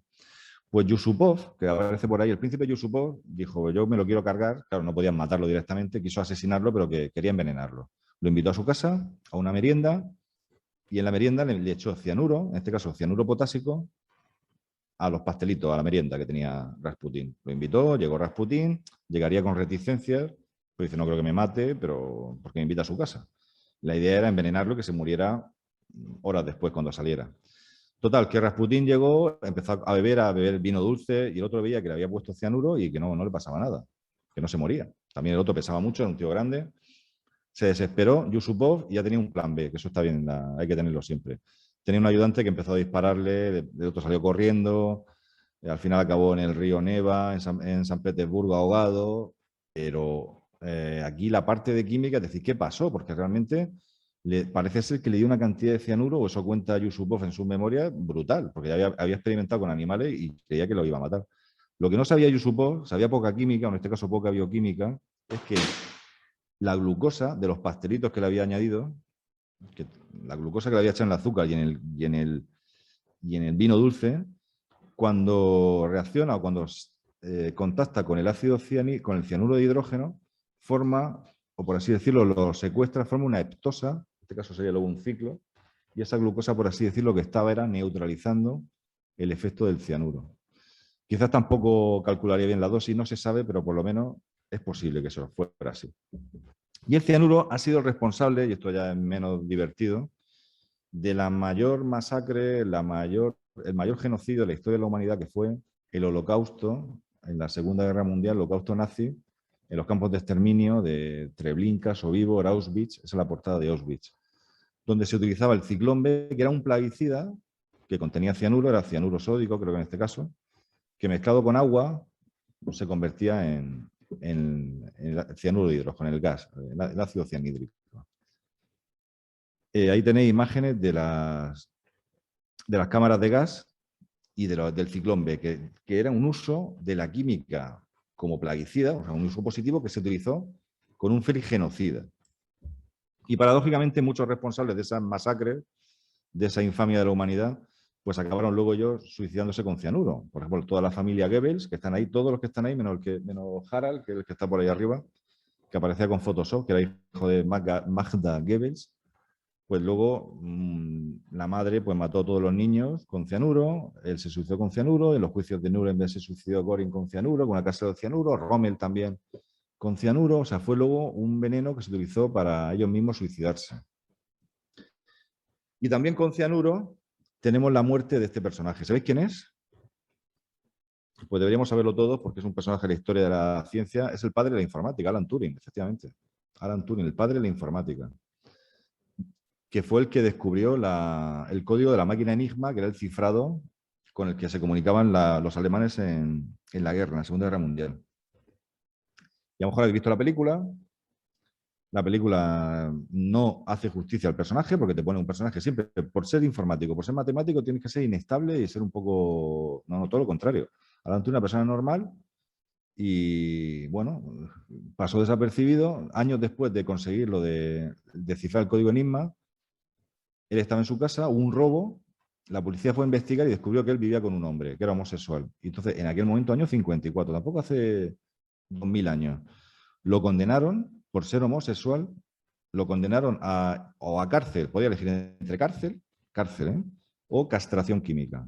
Pues Yusupov, que aparece por ahí, el príncipe Yusupov, dijo, yo me lo quiero cargar. Claro, no podían matarlo directamente, quiso asesinarlo, pero que quería envenenarlo. Lo invitó a su casa, a una merienda, y en la merienda le echó cianuro, en este caso cianuro potásico, a los pastelitos, a la merienda que tenía Rasputín. Lo invitó, llegó Rasputín, llegaría con reticencias, pues dice, no creo que me mate, pero porque me invita a su casa. La idea era envenenarlo y que se muriera horas después cuando saliera. Total, que Rasputín llegó, empezó a beber vino dulce y el otro veía que le había puesto cianuro y que no le pasaba nada, que no se moría. También el otro pesaba mucho, era un tío grande. Se desesperó Yusupov y ya tenía un plan B, que eso está bien, hay que tenerlo siempre. Tenía un ayudante que empezó a dispararle, el otro salió corriendo, al final acabó en el río Neva, en San Petersburgo ahogado, pero aquí la parte de química es decir, ¿qué pasó? Porque realmente parece ser que le dio una cantidad de cianuro, o eso cuenta Yusupov en su memoria, brutal, porque ya había experimentado con animales y creía que lo iba a matar. Lo que no sabía Yusupov, sabía poca química, o en este caso poca bioquímica, es que la glucosa de los pastelitos que le había añadido, que la glucosa que le había echado en el azúcar y en el vino dulce, cuando reacciona o cuando contacta con el ácido cianhídrico, con el cianuro de hidrógeno, forma, o por así decirlo, lo secuestra, forma una heptosa, en este caso sería luego un ciclo, y esa glucosa, por así decirlo, que estaba era neutralizando el efecto del cianuro. Quizás tampoco calcularía bien la dosis, no se sabe, pero por lo menos es posible que eso fuera así. Y el cianuro ha sido el responsable, y esto ya es menos divertido, de la mayor masacre, el mayor genocidio de la historia de la humanidad, que fue el Holocausto, en la Segunda Guerra Mundial, el Holocausto nazi, en los campos de exterminio de Treblinka, Sobibor, Auschwitz, esa es la portada de Auschwitz, donde se utilizaba el ciclón B, que era un plaguicida que contenía cianuro, era cianuro sódico, creo que en este caso, que mezclado con agua se convertía en el cianuro de hidrógeno, en el gas, el ácido cianhídrico. Ahí tenéis imágenes de las cámaras de gas y del ciclón B, que era un uso de la química como plaguicida, o sea, un uso positivo que se utilizó con un fin genocida. Y paradójicamente muchos responsables de esas masacres, de esa infamia de la humanidad, pues acabaron luego ellos suicidándose con cianuro. Por ejemplo, toda la familia Goebbels, que están ahí, todos los que están ahí, menos Harald, que es el que está por ahí arriba, que aparecía con Photoshop, que era hijo de Magda Goebbels, pues luego la madre pues mató a todos los niños con cianuro, él se suicidó con cianuro, en los juicios de Nuremberg se suicidó Göring con cianuro, con una cápsula de cianuro, Rommel también con cianuro, o sea, fue luego un veneno que se utilizó para ellos mismos suicidarse. Y también con cianuro tenemos la muerte de este personaje. ¿Sabéis quién es? Pues deberíamos saberlo todos porque es un personaje de la historia de la ciencia, es el padre de la informática, Alan Turing, efectivamente. Alan Turing, el padre de la informática, que fue el que descubrió el código de la máquina Enigma, que era el cifrado con el que se comunicaban los alemanes en la guerra, en la Segunda Guerra Mundial. Y a lo mejor habéis visto la película. La película no hace justicia al personaje porque te pone un personaje siempre, por ser informático, por ser matemático, tienes que ser inestable y ser un poco... No, todo lo contrario. Alan Turing, una persona normal, y bueno, pasó desapercibido. Años después de conseguirlo de descifrar el código Enigma, él estaba en su casa, hubo un robo, la policía fue a investigar y descubrió que él vivía con un hombre, que era homosexual. Y entonces, en aquel momento, año 54, tampoco hace 2000 años, lo condenaron por ser homosexual, lo condenaron o a cárcel, podía elegir entre cárcel, o castración química.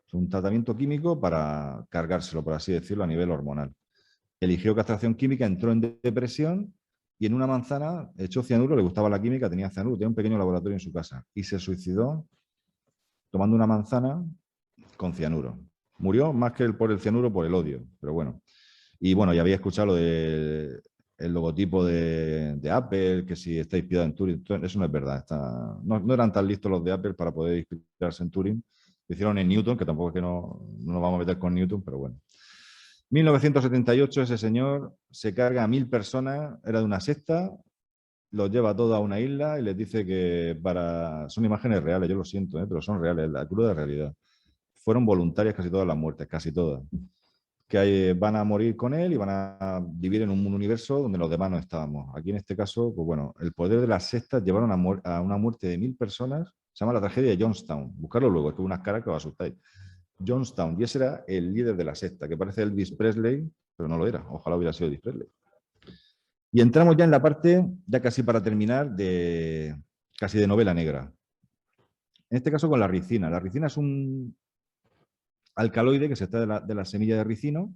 Es un tratamiento químico para cargárselo, por así decirlo, a nivel hormonal. Eligió castración química, entró en depresión y en una manzana echó cianuro, le gustaba la química, tenía cianuro, tenía un pequeño laboratorio en su casa y se suicidó tomando una manzana con cianuro. Murió más que por el cianuro, por el odio, pero bueno. Y bueno, ya había escuchado lo del logotipo de Apple, que si está inspirado en Turing, eso no es verdad. No eran tan listos los de Apple para poder inspirarse en Turing. Lo hicieron en Newton, que tampoco es que no nos vamos a meter con Newton, pero bueno. 1978 ese señor se carga a 1000 personas, era de una secta, los lleva todos a una isla y les dice que son imágenes reales, yo lo siento, pero son reales, la cruda realidad. Fueron voluntarias casi todas las muertes, casi todas. Que van a morir con él y van a vivir en un universo donde los demás no estábamos. Aquí en este caso, pues bueno, el poder de las sectas llevaron a una muerte de 1000 personas, se llama la tragedia de Jonestown. Buscarlo luego, es que unas caras que os asustáis. Jonestown, y ese era el líder de la secta, que parece Elvis Presley, pero no lo era, ojalá hubiera sido Elvis Presley. Y entramos ya en la parte, ya casi para terminar, casi de novela negra. En este caso con la ricina. La ricina es un alcaloide que se extrae de la semilla de ricino.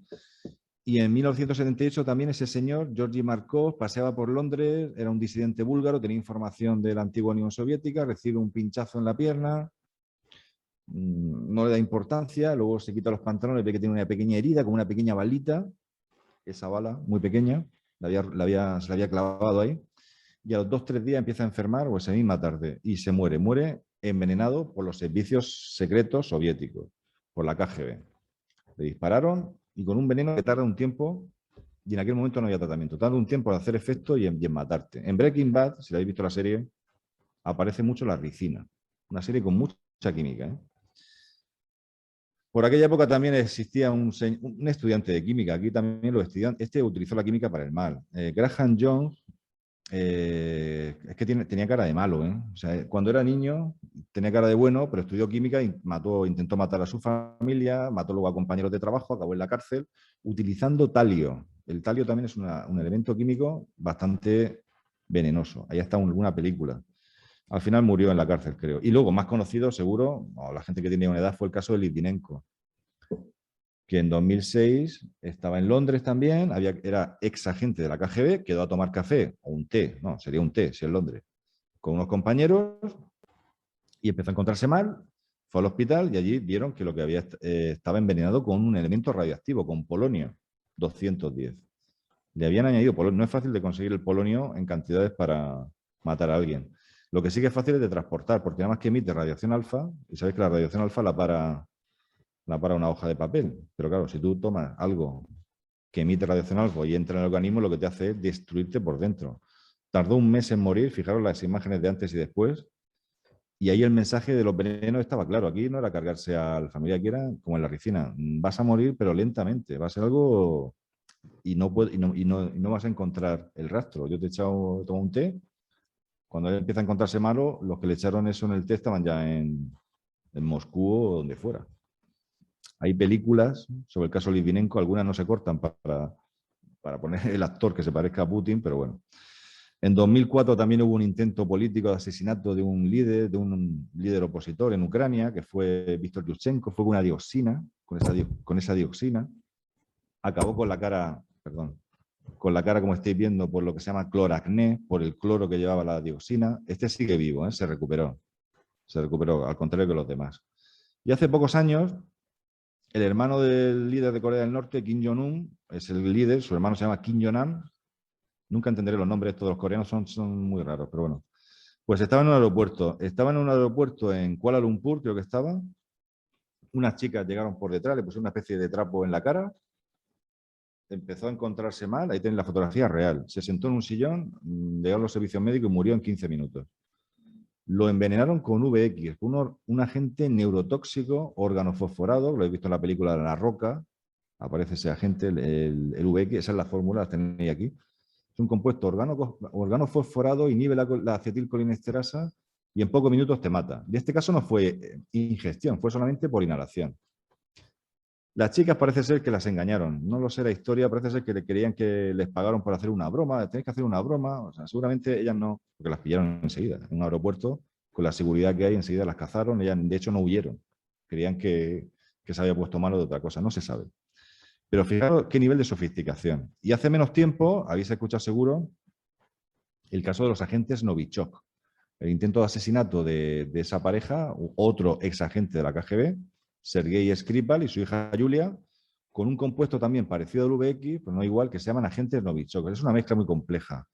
Y en 1978 también ese señor, Georgi Markov, paseaba por Londres, era un disidente búlgaro, tenía información de la antigua Unión Soviética, recibe un pinchazo en la pierna, no le da importancia, luego se quita los pantalones, ve que tiene una pequeña herida, como una pequeña balita, esa bala muy pequeña, se la había clavado ahí, y a los 2 o 3 días empieza a enfermar, o esa misma tarde, y se muere envenenado por los servicios secretos soviéticos, por la KGB. Le dispararon y con un veneno que tarda un tiempo, y en aquel momento no había tratamiento, tarda un tiempo en hacer efecto y en matarte. En Breaking Bad, si la habéis visto la serie, aparece mucho la ricina, una serie con mucha química, ¿eh? Por aquella época también existía un estudiante de química. Aquí también los estudiantes, utilizó la química para el mal. Graham Jones, es que tenía cara de malo, ¿eh? O sea, cuando era niño tenía cara de bueno, pero estudió química y intentó matar a su familia, mató luego a compañeros de trabajo, acabó en la cárcel, utilizando talio. El talio también es un elemento químico bastante venenoso. Ahí está una película. Al final murió en la cárcel, creo. Y luego, más conocido, seguro, la gente que tenía una edad, fue el caso de Litvinenko, que en 2006 estaba en Londres también, era ex agente de la KGB, quedó a tomar café, o un té, no, sería un té, si en Londres, con unos compañeros, y empezó a encontrarse mal, fue al hospital y allí vieron que lo que había estaba envenenado con un elemento radioactivo, con polonio 210. Le habían añadido polonio. No es fácil de conseguir el polonio en cantidades para matar a alguien. Lo que sí que es fácil es de transportar, porque nada más que emite radiación alfa, y sabéis que la radiación alfa la para una hoja de papel. Pero claro, si tú tomas algo que emite radiación alfa y entra en el organismo, lo que te hace es destruirte por dentro. Tardó un mes en morir, fijaros las imágenes de antes y después, y ahí el mensaje de los venenos estaba claro. Aquí no era cargarse a la familia, aquí era como en la ricina. Vas a morir, pero lentamente. Va a ser algo y no vas a encontrar el rastro. Yo te he tomado un té. Cuando él empieza a encontrarse malo, los que le echaron eso en el té estaban ya en Moscú o donde fuera. Hay películas sobre el caso Litvinenko, algunas no se cortan para poner el actor que se parezca a Putin, pero bueno. En 2004 también hubo un intento político de asesinato de un líder opositor en Ucrania, que fue Víctor Yushchenko, fue con una dioxina, con esa dioxina. Acabó con la cara, como estáis viendo, por lo que se llama cloracné, por el cloro que llevaba la dioxina. Este sigue vivo, se recuperó, al contrario que los demás. Y hace pocos años, el hermano del líder de Corea del Norte, Kim Jong-un, es el líder, su hermano se llama Kim Jong-un. Nunca entenderé los nombres, estos de los coreanos son muy raros, pero bueno. Pues estaba en un aeropuerto en Kuala Lumpur, creo que estaba. Unas chicas llegaron por detrás, le pusieron una especie de trapo en la cara, empezó a encontrarse mal, ahí tenéis la fotografía real. Se sentó en un sillón, llegaron los servicios médicos y murió en 15 minutos. Lo envenenaron con VX, un agente neurotóxico organofosforado, lo he visto en la película La Roca, aparece ese agente, el VX, esa es la fórmula, la tenéis aquí. Es un compuesto organofosforado, inhibe la acetilcolinesterasa y en pocos minutos te mata. En este caso no fue ingestión, fue solamente por inhalación. Las chicas parece ser que las engañaron. No lo sé la historia, parece ser que le querían que les pagaron por hacer una broma. Tenéis que hacer una broma. O sea, seguramente ellas no, porque las pillaron enseguida. En un aeropuerto, con la seguridad que hay, enseguida las cazaron. Ellas, de hecho, no huyeron. Creían que se había puesto malo de otra cosa. No se sabe. Pero fijaros qué nivel de sofisticación. Y hace menos tiempo, habéis escuchado seguro, el caso de los agentes Novichok. El intento de asesinato de esa pareja, otro ex agente de la KGB, Sergei Skripal y su hija Yulia, con un compuesto también parecido al VX, pero no igual, que se llaman agentes Novichok. Es una mezcla muy compleja.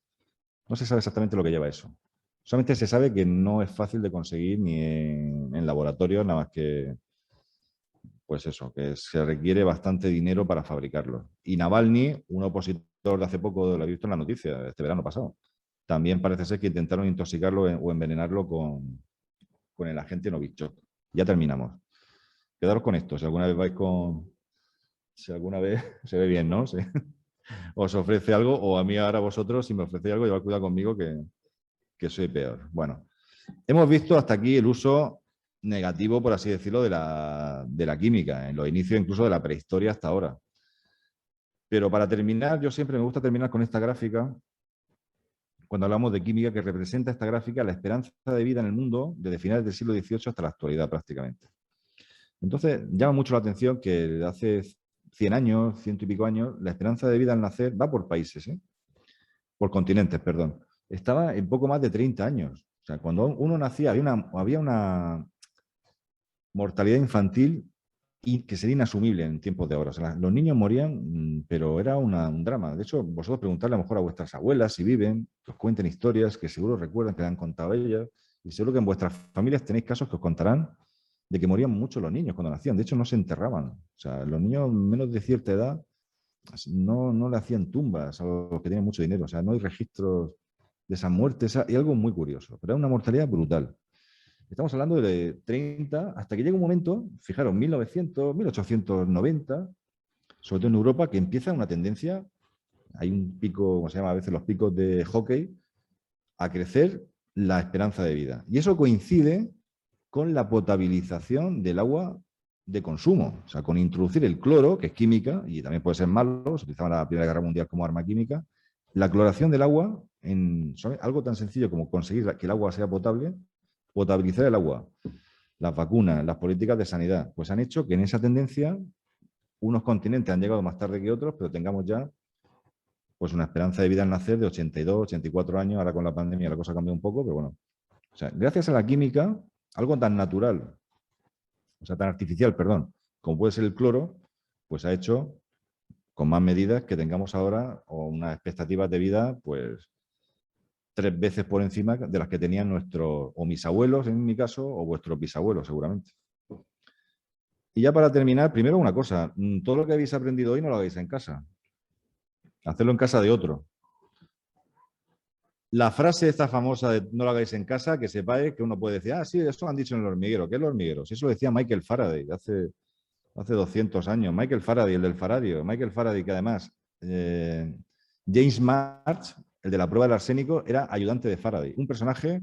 No se sabe exactamente lo que lleva eso. Solamente se sabe que no es fácil de conseguir ni en laboratorio, nada más que, pues eso, que se requiere bastante dinero para fabricarlo. Y Navalny, un opositor de hace poco, lo he visto en la noticia, este verano pasado, también parece ser que intentaron intoxicarlo o envenenarlo con el agente Novichok. Ya terminamos. Quedaros con esto, si alguna vez vais con... Si alguna vez se ve bien, ¿no? Sí. Os ofrece algo, o a mí ahora vosotros, si me ofrecéis algo, llevad cuidado conmigo que soy peor. Bueno, hemos visto hasta aquí el uso negativo, por así decirlo, de la química, en los inicios incluso de la prehistoria hasta ahora. Pero para terminar, yo siempre me gusta terminar con esta gráfica, cuando hablamos de química, que representa esta gráfica la esperanza de vida en el mundo desde finales del siglo XVIII hasta la actualidad prácticamente. Entonces, llama mucho la atención que desde hace 100 años, 100 y pico años, la esperanza de vida al nacer va por países, por continentes, perdón. Estaba en poco más de 30 años. O sea, cuando uno nacía había una mortalidad infantil y que sería inasumible en tiempos de ahora. O sea, los niños morían, pero era un drama. De hecho, vosotros preguntarle a lo mejor a vuestras abuelas si viven, que os cuenten historias que seguro recuerdan que le han contado ellas, y seguro que en vuestras familias tenéis casos que os contarán de que morían mucho los niños cuando nacían. De hecho, no se enterraban. O sea, los niños menos de cierta edad no le hacían tumbas a los que tenían mucho dinero. O sea, no hay registros de esas muertes. Y algo muy curioso. Pero era una mortalidad brutal. Estamos hablando de 30, hasta que llega un momento, fijaros, 1900, 1890, sobre todo en Europa, que empieza una tendencia, hay un pico, como se llama a veces los picos de hockey, a crecer la esperanza de vida. Y eso coincide con la potabilización del agua de consumo, o sea, con introducir el cloro, que es química, y también puede ser malo, se utilizaba en la Primera Guerra Mundial como arma química, la cloración del agua, algo tan sencillo como conseguir que el agua sea potable, potabilizar el agua, las vacunas, las políticas de sanidad, pues han hecho que en esa tendencia unos continentes han llegado más tarde que otros, pero tengamos ya pues una esperanza de vida al nacer de 82, 84 años. Ahora con la pandemia la cosa cambió un poco, pero bueno. O sea, gracias a la química, algo tan natural, o sea, tan artificial, perdón, como puede ser el cloro, pues ha hecho con más medidas que tengamos ahora unas expectativas de vida, pues 3 veces por encima de las que tenían nuestros, o mis abuelos en mi caso, o vuestros bisabuelos seguramente. Y ya para terminar, primero una cosa, todo lo que habéis aprendido hoy no lo hagáis en casa. Hacerlo en casa de otro. La frase esta famosa de no lo hagáis en casa, que sepáis que uno puede decir, sí, eso lo han dicho en el hormiguero. ¿Qué es el hormiguero? Si eso lo decía Michael Faraday hace 200 años. Michael Faraday, el del Faradio. Michael Faraday, que además James March, el de la prueba del arsénico, era ayudante de Faraday. Un personaje,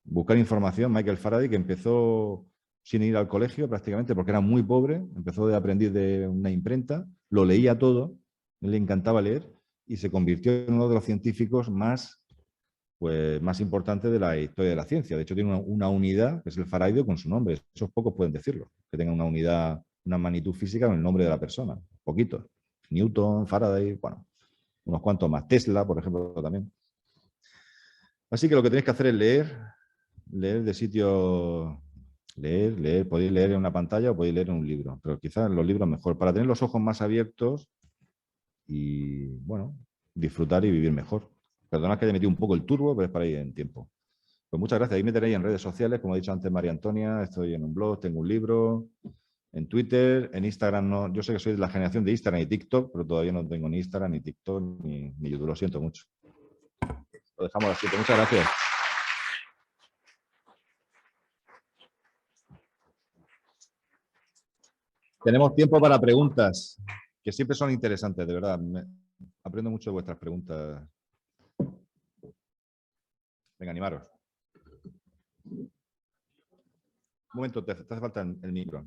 buscar información, Michael Faraday, que empezó sin ir al colegio prácticamente porque era muy pobre, empezó de aprendiz de una imprenta, lo leía todo, le encantaba leer y se convirtió en uno de los científicos más importantes de la historia de la ciencia. De hecho, tiene una unidad, que es el faradio, con su nombre. Esos pocos pueden decirlo, que tengan una unidad, una magnitud física con el nombre de la persona. Poquitos. Newton, Faraday, bueno, unos cuantos más. Tesla, por ejemplo, también. Así que lo que tenéis que hacer es leer de sitio... Leer, podéis leer en una pantalla o podéis leer en un libro, pero quizás en los libros mejor, para tener los ojos más abiertos y, bueno, disfrutar y vivir mejor. Perdonad que haya metido un poco el turbo, pero es para ir en tiempo. Pues muchas gracias. Ahí me tenéis en redes sociales, como ha dicho antes María Antonia, estoy en un blog, tengo un libro, en Twitter, en Instagram no. Yo sé que soy de la generación de Instagram y TikTok, pero todavía no tengo ni Instagram, ni TikTok, ni YouTube. Lo siento mucho. Lo dejamos así. Muchas gracias. Tenemos tiempo para preguntas, que siempre son interesantes, de verdad. Aprendo mucho de vuestras preguntas. Venga, animaros. Un momento, te hace falta el micro.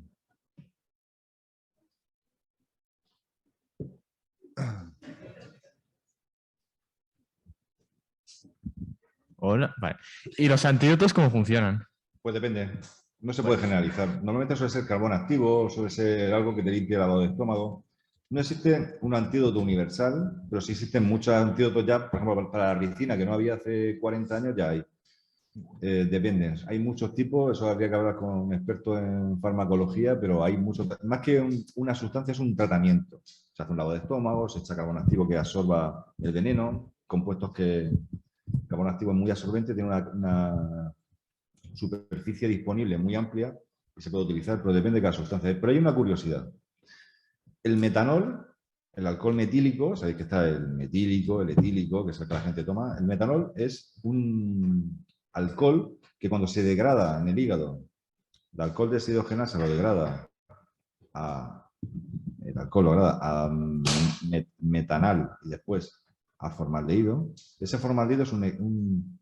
Hola, vale. ¿Y los antídotos cómo funcionan? Pues depende. No se puede generalizar. Normalmente suele ser carbón activo, suele ser algo que te limpie el lavado de estómago. No existe un antídoto universal, pero sí existen muchos antídotos ya, por ejemplo, para la ricina, que no había hace 40 años, ya hay. Depende, hay muchos tipos, eso habría que hablar con un experto en farmacología, pero hay muchos, más que una sustancia, es un tratamiento. Se hace un lavado de estómago, se echa carbono activo que absorba el veneno, compuestos que el carbono activo es muy absorbente, tiene una superficie disponible muy amplia y se puede utilizar, pero depende de cada sustancia. Pero hay una curiosidad. El metanol, el alcohol metílico, sabéis que está el metílico, el etílico, que es el que la gente toma. El metanol es un alcohol que cuando se degrada en el hígado, el alcohol deshidrogenasa lo degrada a, el alcohol lo degrada a metanal y después a formaldehído. Ese formaldehído es un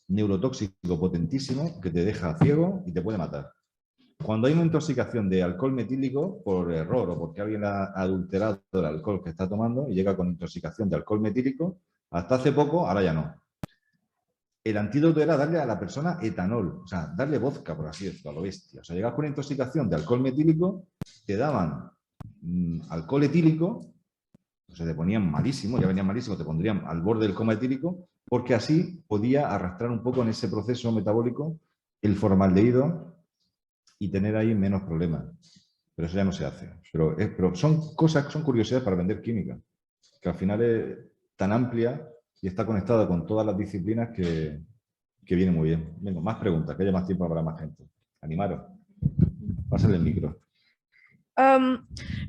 neurotóxico potentísimo que te deja ciego y te puede matar. Cuando hay una intoxicación de alcohol metílico por error o porque alguien ha adulterado el alcohol que está tomando y llega con intoxicación de alcohol metílico, hasta hace poco, ahora ya no. El antídoto era darle a la persona etanol, o sea, darle vodka, por así decirlo, a lo bestia. O sea, llegabas con intoxicación de alcohol metílico, te daban alcohol etílico, o sea, te ponían malísimo, ya venían malísimo, te pondrían al borde del coma etílico, porque así podía arrastrar un poco en ese proceso metabólico el formaldehído y tener ahí menos problemas. Pero eso ya no se hace. Pero son cosas, son curiosidades para vender química, que al final es tan amplia y está conectada con todas las disciplinas que viene muy bien. Venga, más preguntas, que haya más tiempo para más gente. Animaros. Pásale el micro.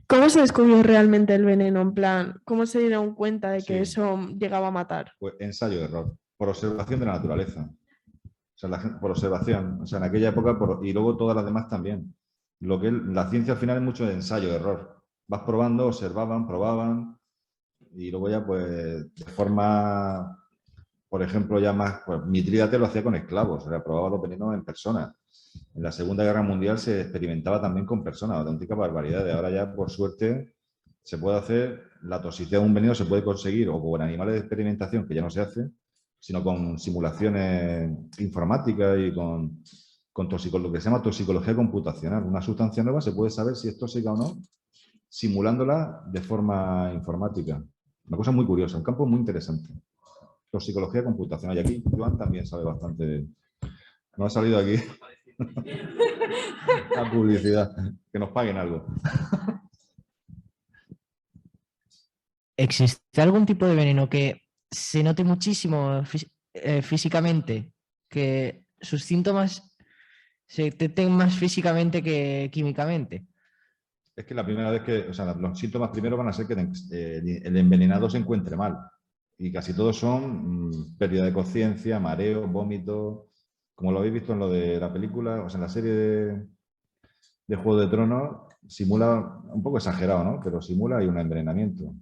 ¿Cómo se descubrió realmente el veneno? En plan, ¿cómo se dieron cuenta de que Sí. eso llegaba a matar? Pues ensayo de error, por observación de la naturaleza. O sea, por observación. O sea, en aquella época, y luego todas las demás también. Lo que la ciencia al final es mucho de ensayo de error. Vas probando, observaban, probaban, y luego ya, pues, de forma, por ejemplo, ya más, pues, Mitrídates lo hacía con esclavos, o sea, probaba los venenos en personas. En la Segunda Guerra Mundial se experimentaba también con personas, auténtica barbaridad. Ahora ya, por suerte, se puede hacer, la toxicidad de un veneno se puede conseguir o con animales de experimentación, que ya no se hace, sino con simulaciones informáticas y con lo que se llama toxicología computacional. Una sustancia nueva se puede saber si es tóxica o no, simulándola de forma informática. Una cosa muy curiosa, un campo muy interesante. Toxicología computacional. Y aquí Joan también sabe bastante. No ha salido aquí la publicidad. Que nos paguen algo. ¿Existe algún tipo de veneno que se note muchísimo físicamente? Que sus síntomas se detecten más físicamente que químicamente. Es que la primera vez que, o sea, los síntomas primero van a ser que el envenenado se encuentre mal. Y casi todos son pérdida de conciencia, mareo, vómito. Como lo habéis visto en lo de la película, o sea, en la serie de Juego de Tronos, simula, un poco exagerado, ¿no? Pero simula y un envenenamiento.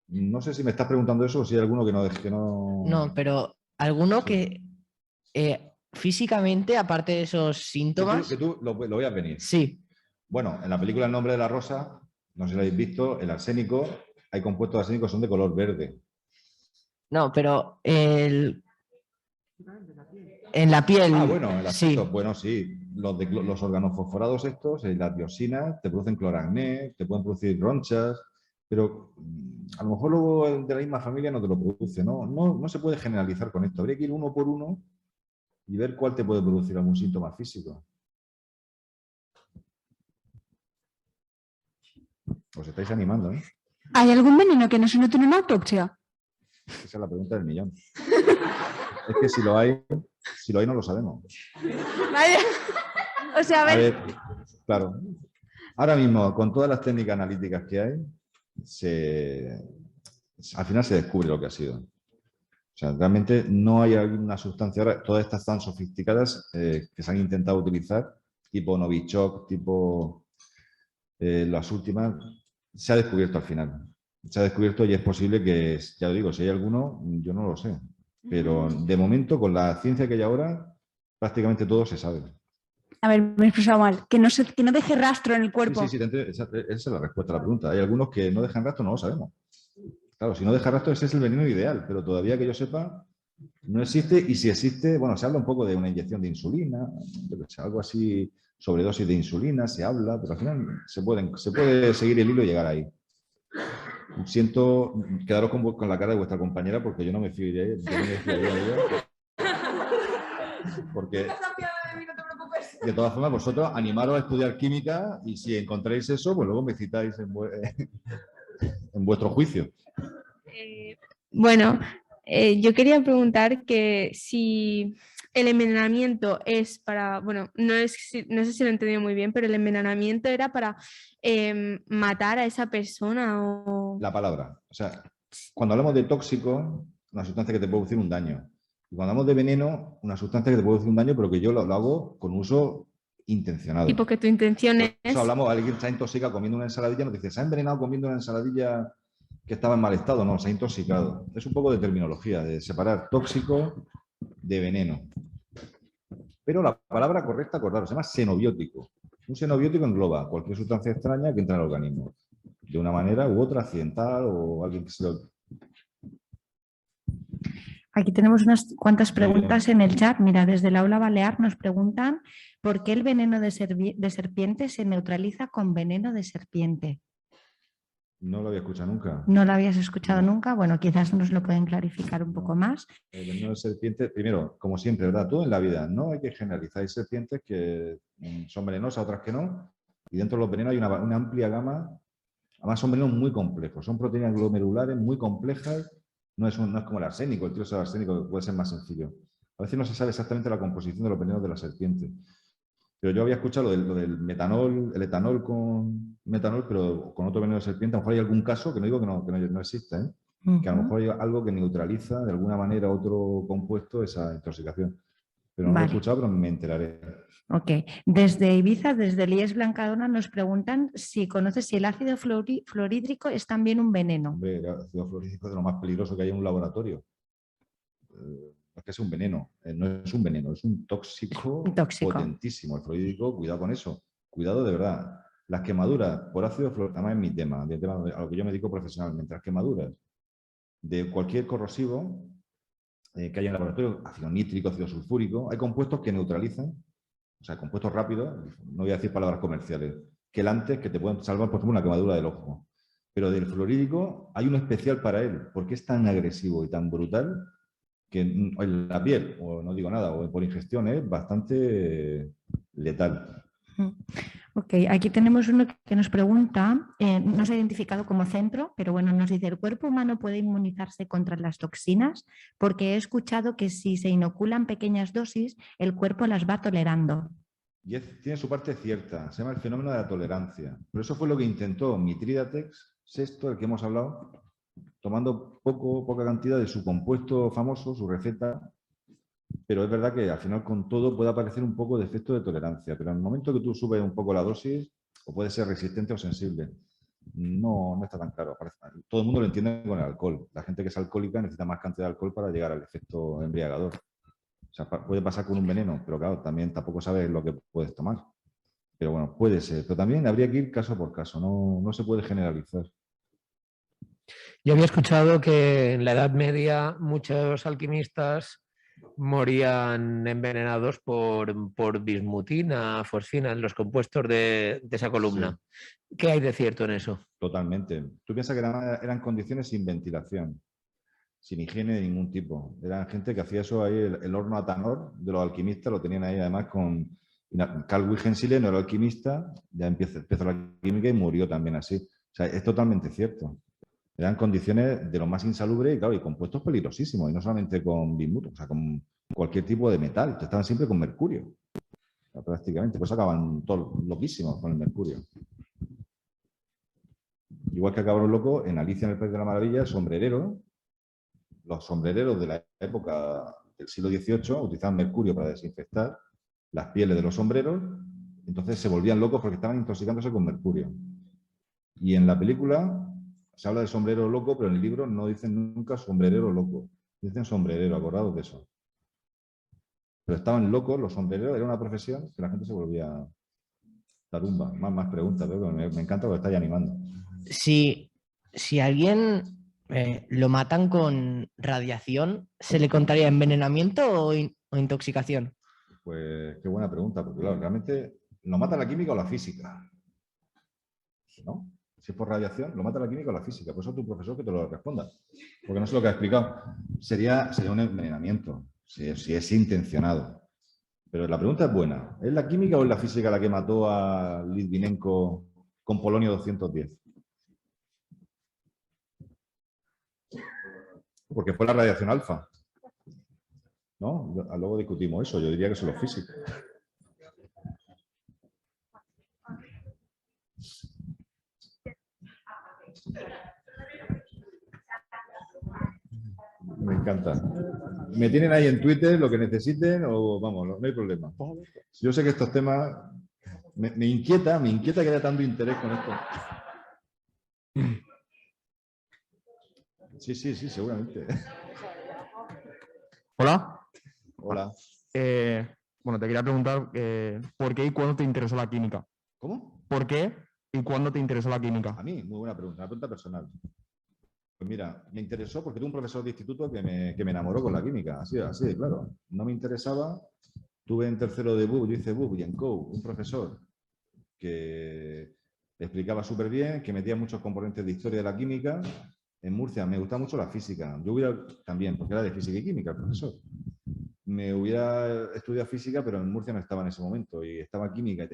No sé si me estás preguntando eso o si hay alguno que no... No, pero alguno Sí. que físicamente, aparte de esos síntomas... Que tú lo veas venir. Sí. Bueno, en la película El nombre de la rosa, no sé si lo habéis visto, el arsénico, hay compuestos arsénicos que son de color verde. No, pero en la piel... Ah, bueno, el sí. aspecto, bueno, sí. Los organofosforados estos, las dioxinas, te producen cloracné, te pueden producir ronchas, pero a lo mejor luego de la misma familia no te lo produce, ¿no? No se puede generalizar con esto. Habría que ir uno por uno y ver cuál te puede producir algún síntoma físico. Os estáis animando, ¿eh? ¿Hay algún veneno que no se note en una autopsia? Esa es la pregunta del millón. Es que si lo hay no lo sabemos. Vaya. O sea, A ver, claro. Ahora mismo, con todas las técnicas analíticas que hay, al final se descubre lo que ha sido. O sea, realmente no hay alguna sustancia, ahora todas estas tan sofisticadas que se han intentado utilizar, tipo Novichok, tipo las últimas, se ha descubierto al final. Se ha descubierto y es posible que, ya lo digo, si hay alguno, yo no lo sé. Pero de momento, con la ciencia que hay ahora, prácticamente todo se sabe. A ver, me he expresado mal. Que no deje rastro en el cuerpo. Sí, esa es la respuesta a la pregunta. Hay algunos que no dejan rastro, no lo sabemos. Claro, si no deja rastro, ese es el veneno ideal, pero todavía que yo sepa, no existe. Y si existe, bueno, se habla un poco de una inyección de insulina, algo así sobredosis de insulina, se habla, pero al final se puede seguir el hilo y llegar ahí. Siento quedaros con la cara de vuestra compañera porque yo no me fiaría de ella. Porque, de todas formas, vosotros animaros a estudiar química y si encontráis eso, pues luego me citáis en vuestro juicio. Bueno, yo quería preguntar que si el envenenamiento es para, bueno, no sé si lo he entendido muy bien, pero el envenenamiento era para matar a esa persona o... La palabra. O sea, cuando hablamos de tóxico, una sustancia que te puede producir un daño. Y cuando hablamos de veneno, una sustancia que te puede producir un daño, pero que yo lo hago con uso intencionado. Tipo que tu intención Por es... eso hablamos, alguien está intoxicado comiendo una ensaladilla, nos dice, se ha envenenado comiendo una ensaladilla que estaba en mal estado. No, se ha intoxicado. Es un poco de terminología, de separar tóxico de veneno. Pero la palabra correcta, acordaros, se llama xenobiótico. Un xenobiótico engloba cualquier sustancia extraña que entra en el organismo, de una manera u otra, accidental o alguien que se lo... Aquí tenemos unas cuantas preguntas en el chat. Mira, desde el aula balear nos preguntan ¿por qué el veneno de serpiente se neutraliza con veneno de serpiente? No lo había escuchado nunca. ¿No lo habías escuchado nunca? Bueno, quizás nos lo pueden clarificar un poco más. El veneno de serpiente, primero, como siempre, ¿verdad? Todo en la vida, no hay que generalizar. Hay serpientes que son venenosas, otras que no. Y dentro de los venenos hay una amplia gama. Además son venenos muy complejos. Son proteínas glomerulares muy complejas. No es como el arsénico, el tiro de arsénico, que puede ser más sencillo. A veces no se sabe exactamente la composición de los venenos de la serpiente. Pero yo había escuchado lo del metanol, el etanol con metanol, pero con otro veneno de serpiente. A lo mejor hay algún caso, que no digo que no exista, ¿eh? Que a lo mejor hay algo que neutraliza de alguna manera otro compuesto esa intoxicación. Pero no lo he escuchado, pero me enteraré. Ok. Desde Ibiza, desde Lies Blancadona, nos preguntan si conoces si el ácido fluorhídrico es también un veneno. Hombre, el ácido fluorhídrico es de lo más peligroso que hay en un laboratorio. Es que es un veneno, no es un veneno, es un tóxico, potentísimo. El fluorhídrico, cuidado con eso, cuidado de verdad. Las quemaduras por ácido fluorhídrico, además es mi tema, a lo que yo me dedico profesionalmente, las quemaduras de cualquier corrosivo que haya en el laboratorio, ácido nítrico, ácido sulfúrico, hay compuestos que neutralizan, o sea, compuestos rápidos, no voy a decir palabras comerciales, quelantes que te pueden salvar, por ejemplo, una quemadura del ojo. Pero del fluorhídrico hay uno especial para él, porque es tan agresivo y tan brutal que en la piel, o no digo nada, o por ingestión, es bastante letal. Ok, aquí tenemos uno que nos pregunta, no se ha identificado como centro, pero bueno, nos dice, ¿el cuerpo humano puede inmunizarse contra las toxinas? Porque he escuchado que si se inoculan pequeñas dosis, el cuerpo las va tolerando. Y tiene su parte cierta, se llama el fenómeno de la tolerancia. Pero eso fue lo que intentó Mithridates VI, el que hemos hablado, tomando poca cantidad de su compuesto famoso, su receta, pero es verdad que al final con todo puede aparecer un poco de efecto de tolerancia, pero en el momento que tú subes un poco la dosis, o puede ser resistente o sensible. No está tan claro. Todo el mundo lo entiende con el alcohol. La gente que es alcohólica necesita más cantidad de alcohol para llegar al efecto embriagador. O sea, puede pasar con un veneno, pero claro, también tampoco sabes lo que puedes tomar. Pero bueno, puede ser. Pero también habría que ir caso por caso, no se puede generalizar. Yo había escuchado que en la Edad Media muchos alquimistas morían envenenados por bismutina, fosfina, en los compuestos de esa columna. Sí. ¿Qué hay de cierto en eso? Totalmente. Tú piensas que eran condiciones sin ventilación, sin higiene de ningún tipo. Eran gente que hacía eso ahí, el horno Atanor de los alquimistas, lo tenían ahí además con... Carl Wilhelm Scheele no era alquimista, ya empezó la química y murió también así. O sea, es totalmente cierto. Eran condiciones de lo más insalubres y, claro, y compuestos peligrosísimos, y no solamente con bismuto, o sea, con cualquier tipo de metal. Estaban siempre con mercurio, o sea, prácticamente. Pues acaban todos loquísimos con el mercurio. Igual que acabaron locos en Alicia en el País de la Maravilla, el sombrerero. Los sombrereros de la época del siglo XVIII utilizaban mercurio para desinfectar las pieles de los sombreros, entonces se volvían locos porque estaban intoxicándose con mercurio. Y en la película se habla de sombrero loco, pero en el libro no dicen nunca sombrerero loco. Dicen sombrerero, acordados de eso. Pero estaban locos, los sombrereros, era una profesión que la gente se volvía tarumba. Más preguntas, pero me encanta lo que estáis animando. Si alguien lo matan con radiación, ¿se le contaría envenenamiento o intoxicación? Pues qué buena pregunta, porque claro, realmente ¿lo mata la química o la física? ¿No? Si es por radiación, ¿lo mata la química o la física? Por eso tu profesor que te lo responda. Porque no sé lo que ha explicado. Sería un envenenamiento, si es intencionado. Pero la pregunta es buena. ¿Es la química o es la física la que mató a Litvinenko con polonio 210? Porque fue la radiación alfa. ¿No? Luego discutimos eso. Yo diría que son los físicos. Me encanta. Me tienen ahí en Twitter lo que necesiten o vamos, no hay problema. Yo sé que estos temas me inquieta que haya tanto interés con esto. Sí, seguramente. Hola. Hola. Bueno, te quería preguntar ¿por qué y cuándo te interesó la química? ¿Cómo? ¿Por qué y cuándo te interesó la química? A mí, muy buena pregunta, una pregunta personal. Pues mira, me interesó porque tuve un profesor de instituto que me enamoró con la química, así de claro. No me interesaba, tuve en tercero de BUP, yo hice BUP y en COU, un profesor que explicaba súper bien, que metía muchos componentes de historia de la química. En Murcia me gustaba mucho la física. Yo hubiera también, porque era de física y química el profesor. Me hubiera estudiado física, pero en Murcia no estaba en ese momento y estaba química y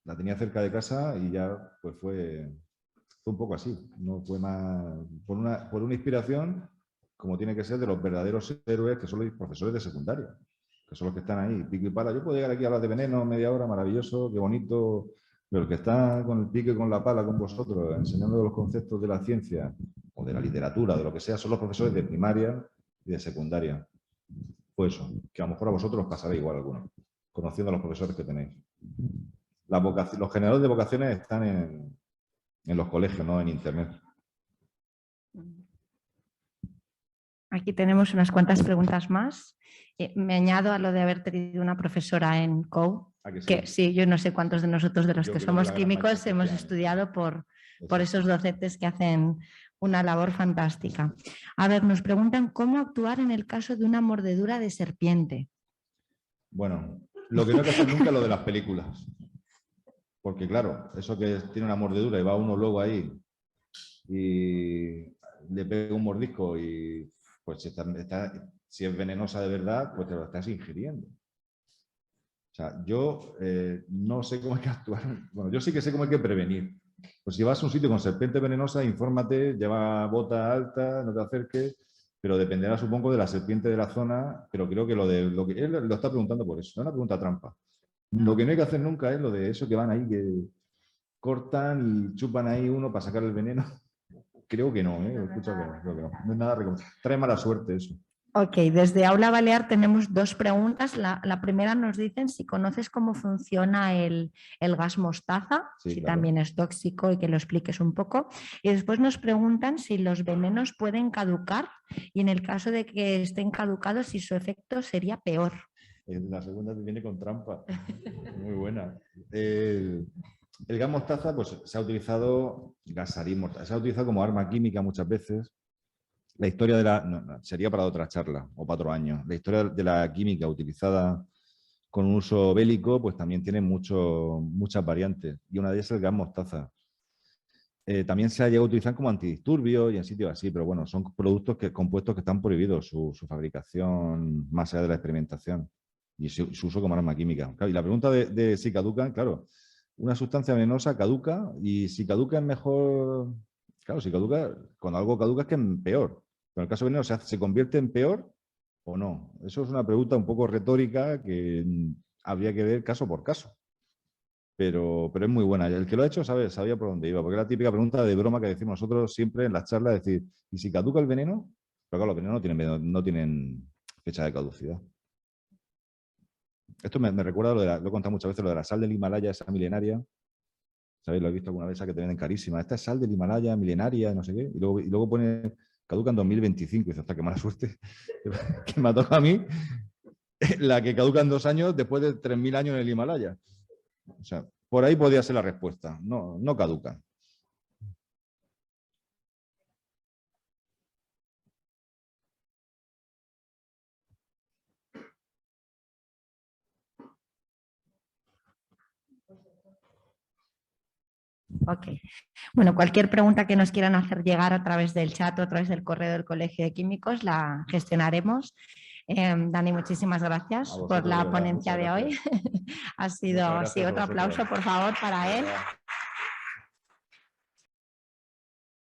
la tenía cerca de casa y ya pues fue un poco así. No fue más por una inspiración, como tiene que ser, de los verdaderos héroes que son los profesores de secundaria, que son los que están ahí, pico y pala. Yo puedo llegar aquí a hablar de veneno media hora, maravilloso, qué bonito, pero el que está con el pico y con la pala con vosotros, enseñando los conceptos de la ciencia o de la literatura, de lo que sea, son los profesores de primaria y de secundaria. Pues eso, que a lo mejor a vosotros os pasará igual alguno, conociendo a los profesores que tenéis. Los generadores de vocaciones están en los colegios, no en internet. Aquí tenemos unas cuantas preguntas más. Me añado a lo de haber tenido una profesora en COU, que sí, yo no sé cuántos de nosotros de los Yo que creo somos la gran químicos mayoría, hemos efectivamente. estudiado por Exacto. esos docentes que hacen una labor fantástica. A ver, nos preguntan cómo actuar en el caso de una mordedura de serpiente. Bueno, lo que no hay que hacer nunca es lo de las películas. Porque claro, eso que tiene una mordedura y va uno luego ahí y le pega un mordisco y pues si es venenosa de verdad, pues te lo estás ingiriendo. O sea, yo no sé cómo hay que actuar. Bueno, yo sí que sé cómo hay que prevenir. Pues si vas a un sitio con serpiente venenosa, infórmate, lleva bota alta, no te acerques, pero dependerá, supongo, de la serpiente de la zona, pero creo que lo que él lo está preguntando por eso, es una pregunta trampa. Lo que no hay que hacer nunca es lo de eso que van ahí, que cortan y chupan ahí uno para sacar el veneno. Creo que no, escucha que no, creo que no. No es nada recomendable. Trae mala suerte eso. Ok, desde Aula Balear tenemos dos preguntas. La primera nos dicen si conoces cómo funciona el gas mostaza, Sí, si claro. también es tóxico y que lo expliques un poco. Y después nos preguntan si los venenos pueden caducar y en el caso de que estén caducados, si su efecto sería peor. La segunda viene con trampa. Muy buena. El gas mostaza pues, se ha utilizado, gasarín mortal, se ha utilizado como arma química muchas veces. La historia de la... no, sería para otra charla o para otro año. La historia de la química utilizada con un uso bélico pues también tiene muchas variantes. Y una de ellas es el gas mostaza. También se ha llegado a utilizar como antidisturbios y en sitios así, pero bueno, son compuestos que están prohibidos su fabricación más allá de la experimentación y su uso como arma química. Claro, y la pregunta de si caducan, claro, una sustancia venenosa caduca y si caduca es mejor, claro, si caduca, cuando algo caduca es que es peor, pero en el caso venenoso ¿se convierte en peor o no? Eso es una pregunta un poco retórica que habría que ver caso por caso. Pero es muy buena. El que lo ha hecho sabía por dónde iba, porque es la típica pregunta de broma que decimos nosotros siempre en las charlas, es decir, ¿y si caduca el veneno? Pero claro, los venenos no tienen fecha de caducidad. Esto me recuerda, lo he contado muchas veces, lo de la sal del Himalaya, esa milenaria. ¿Sabéis? Lo he visto alguna vez, esa que te venden carísima. Esta es sal del Himalaya, milenaria, no sé qué. Y luego pone, caduca en 2025. Y dices, hasta qué mala suerte que me ha tocado a mí la que caduca en 2 años después de 3000 años en el Himalaya. O sea, por ahí podría ser la respuesta. No caducan. Ok. Bueno, cualquier pregunta que nos quieran hacer llegar a través del chat o a través del correo del Colegio de Químicos la gestionaremos. Dani, muchísimas gracias A vosotros, por la de verdad, ponencia muchas de hoy. gracias. Ha sido, Muchas sí, gracias a otro vosotros. aplauso, por favor, para él. Gracias.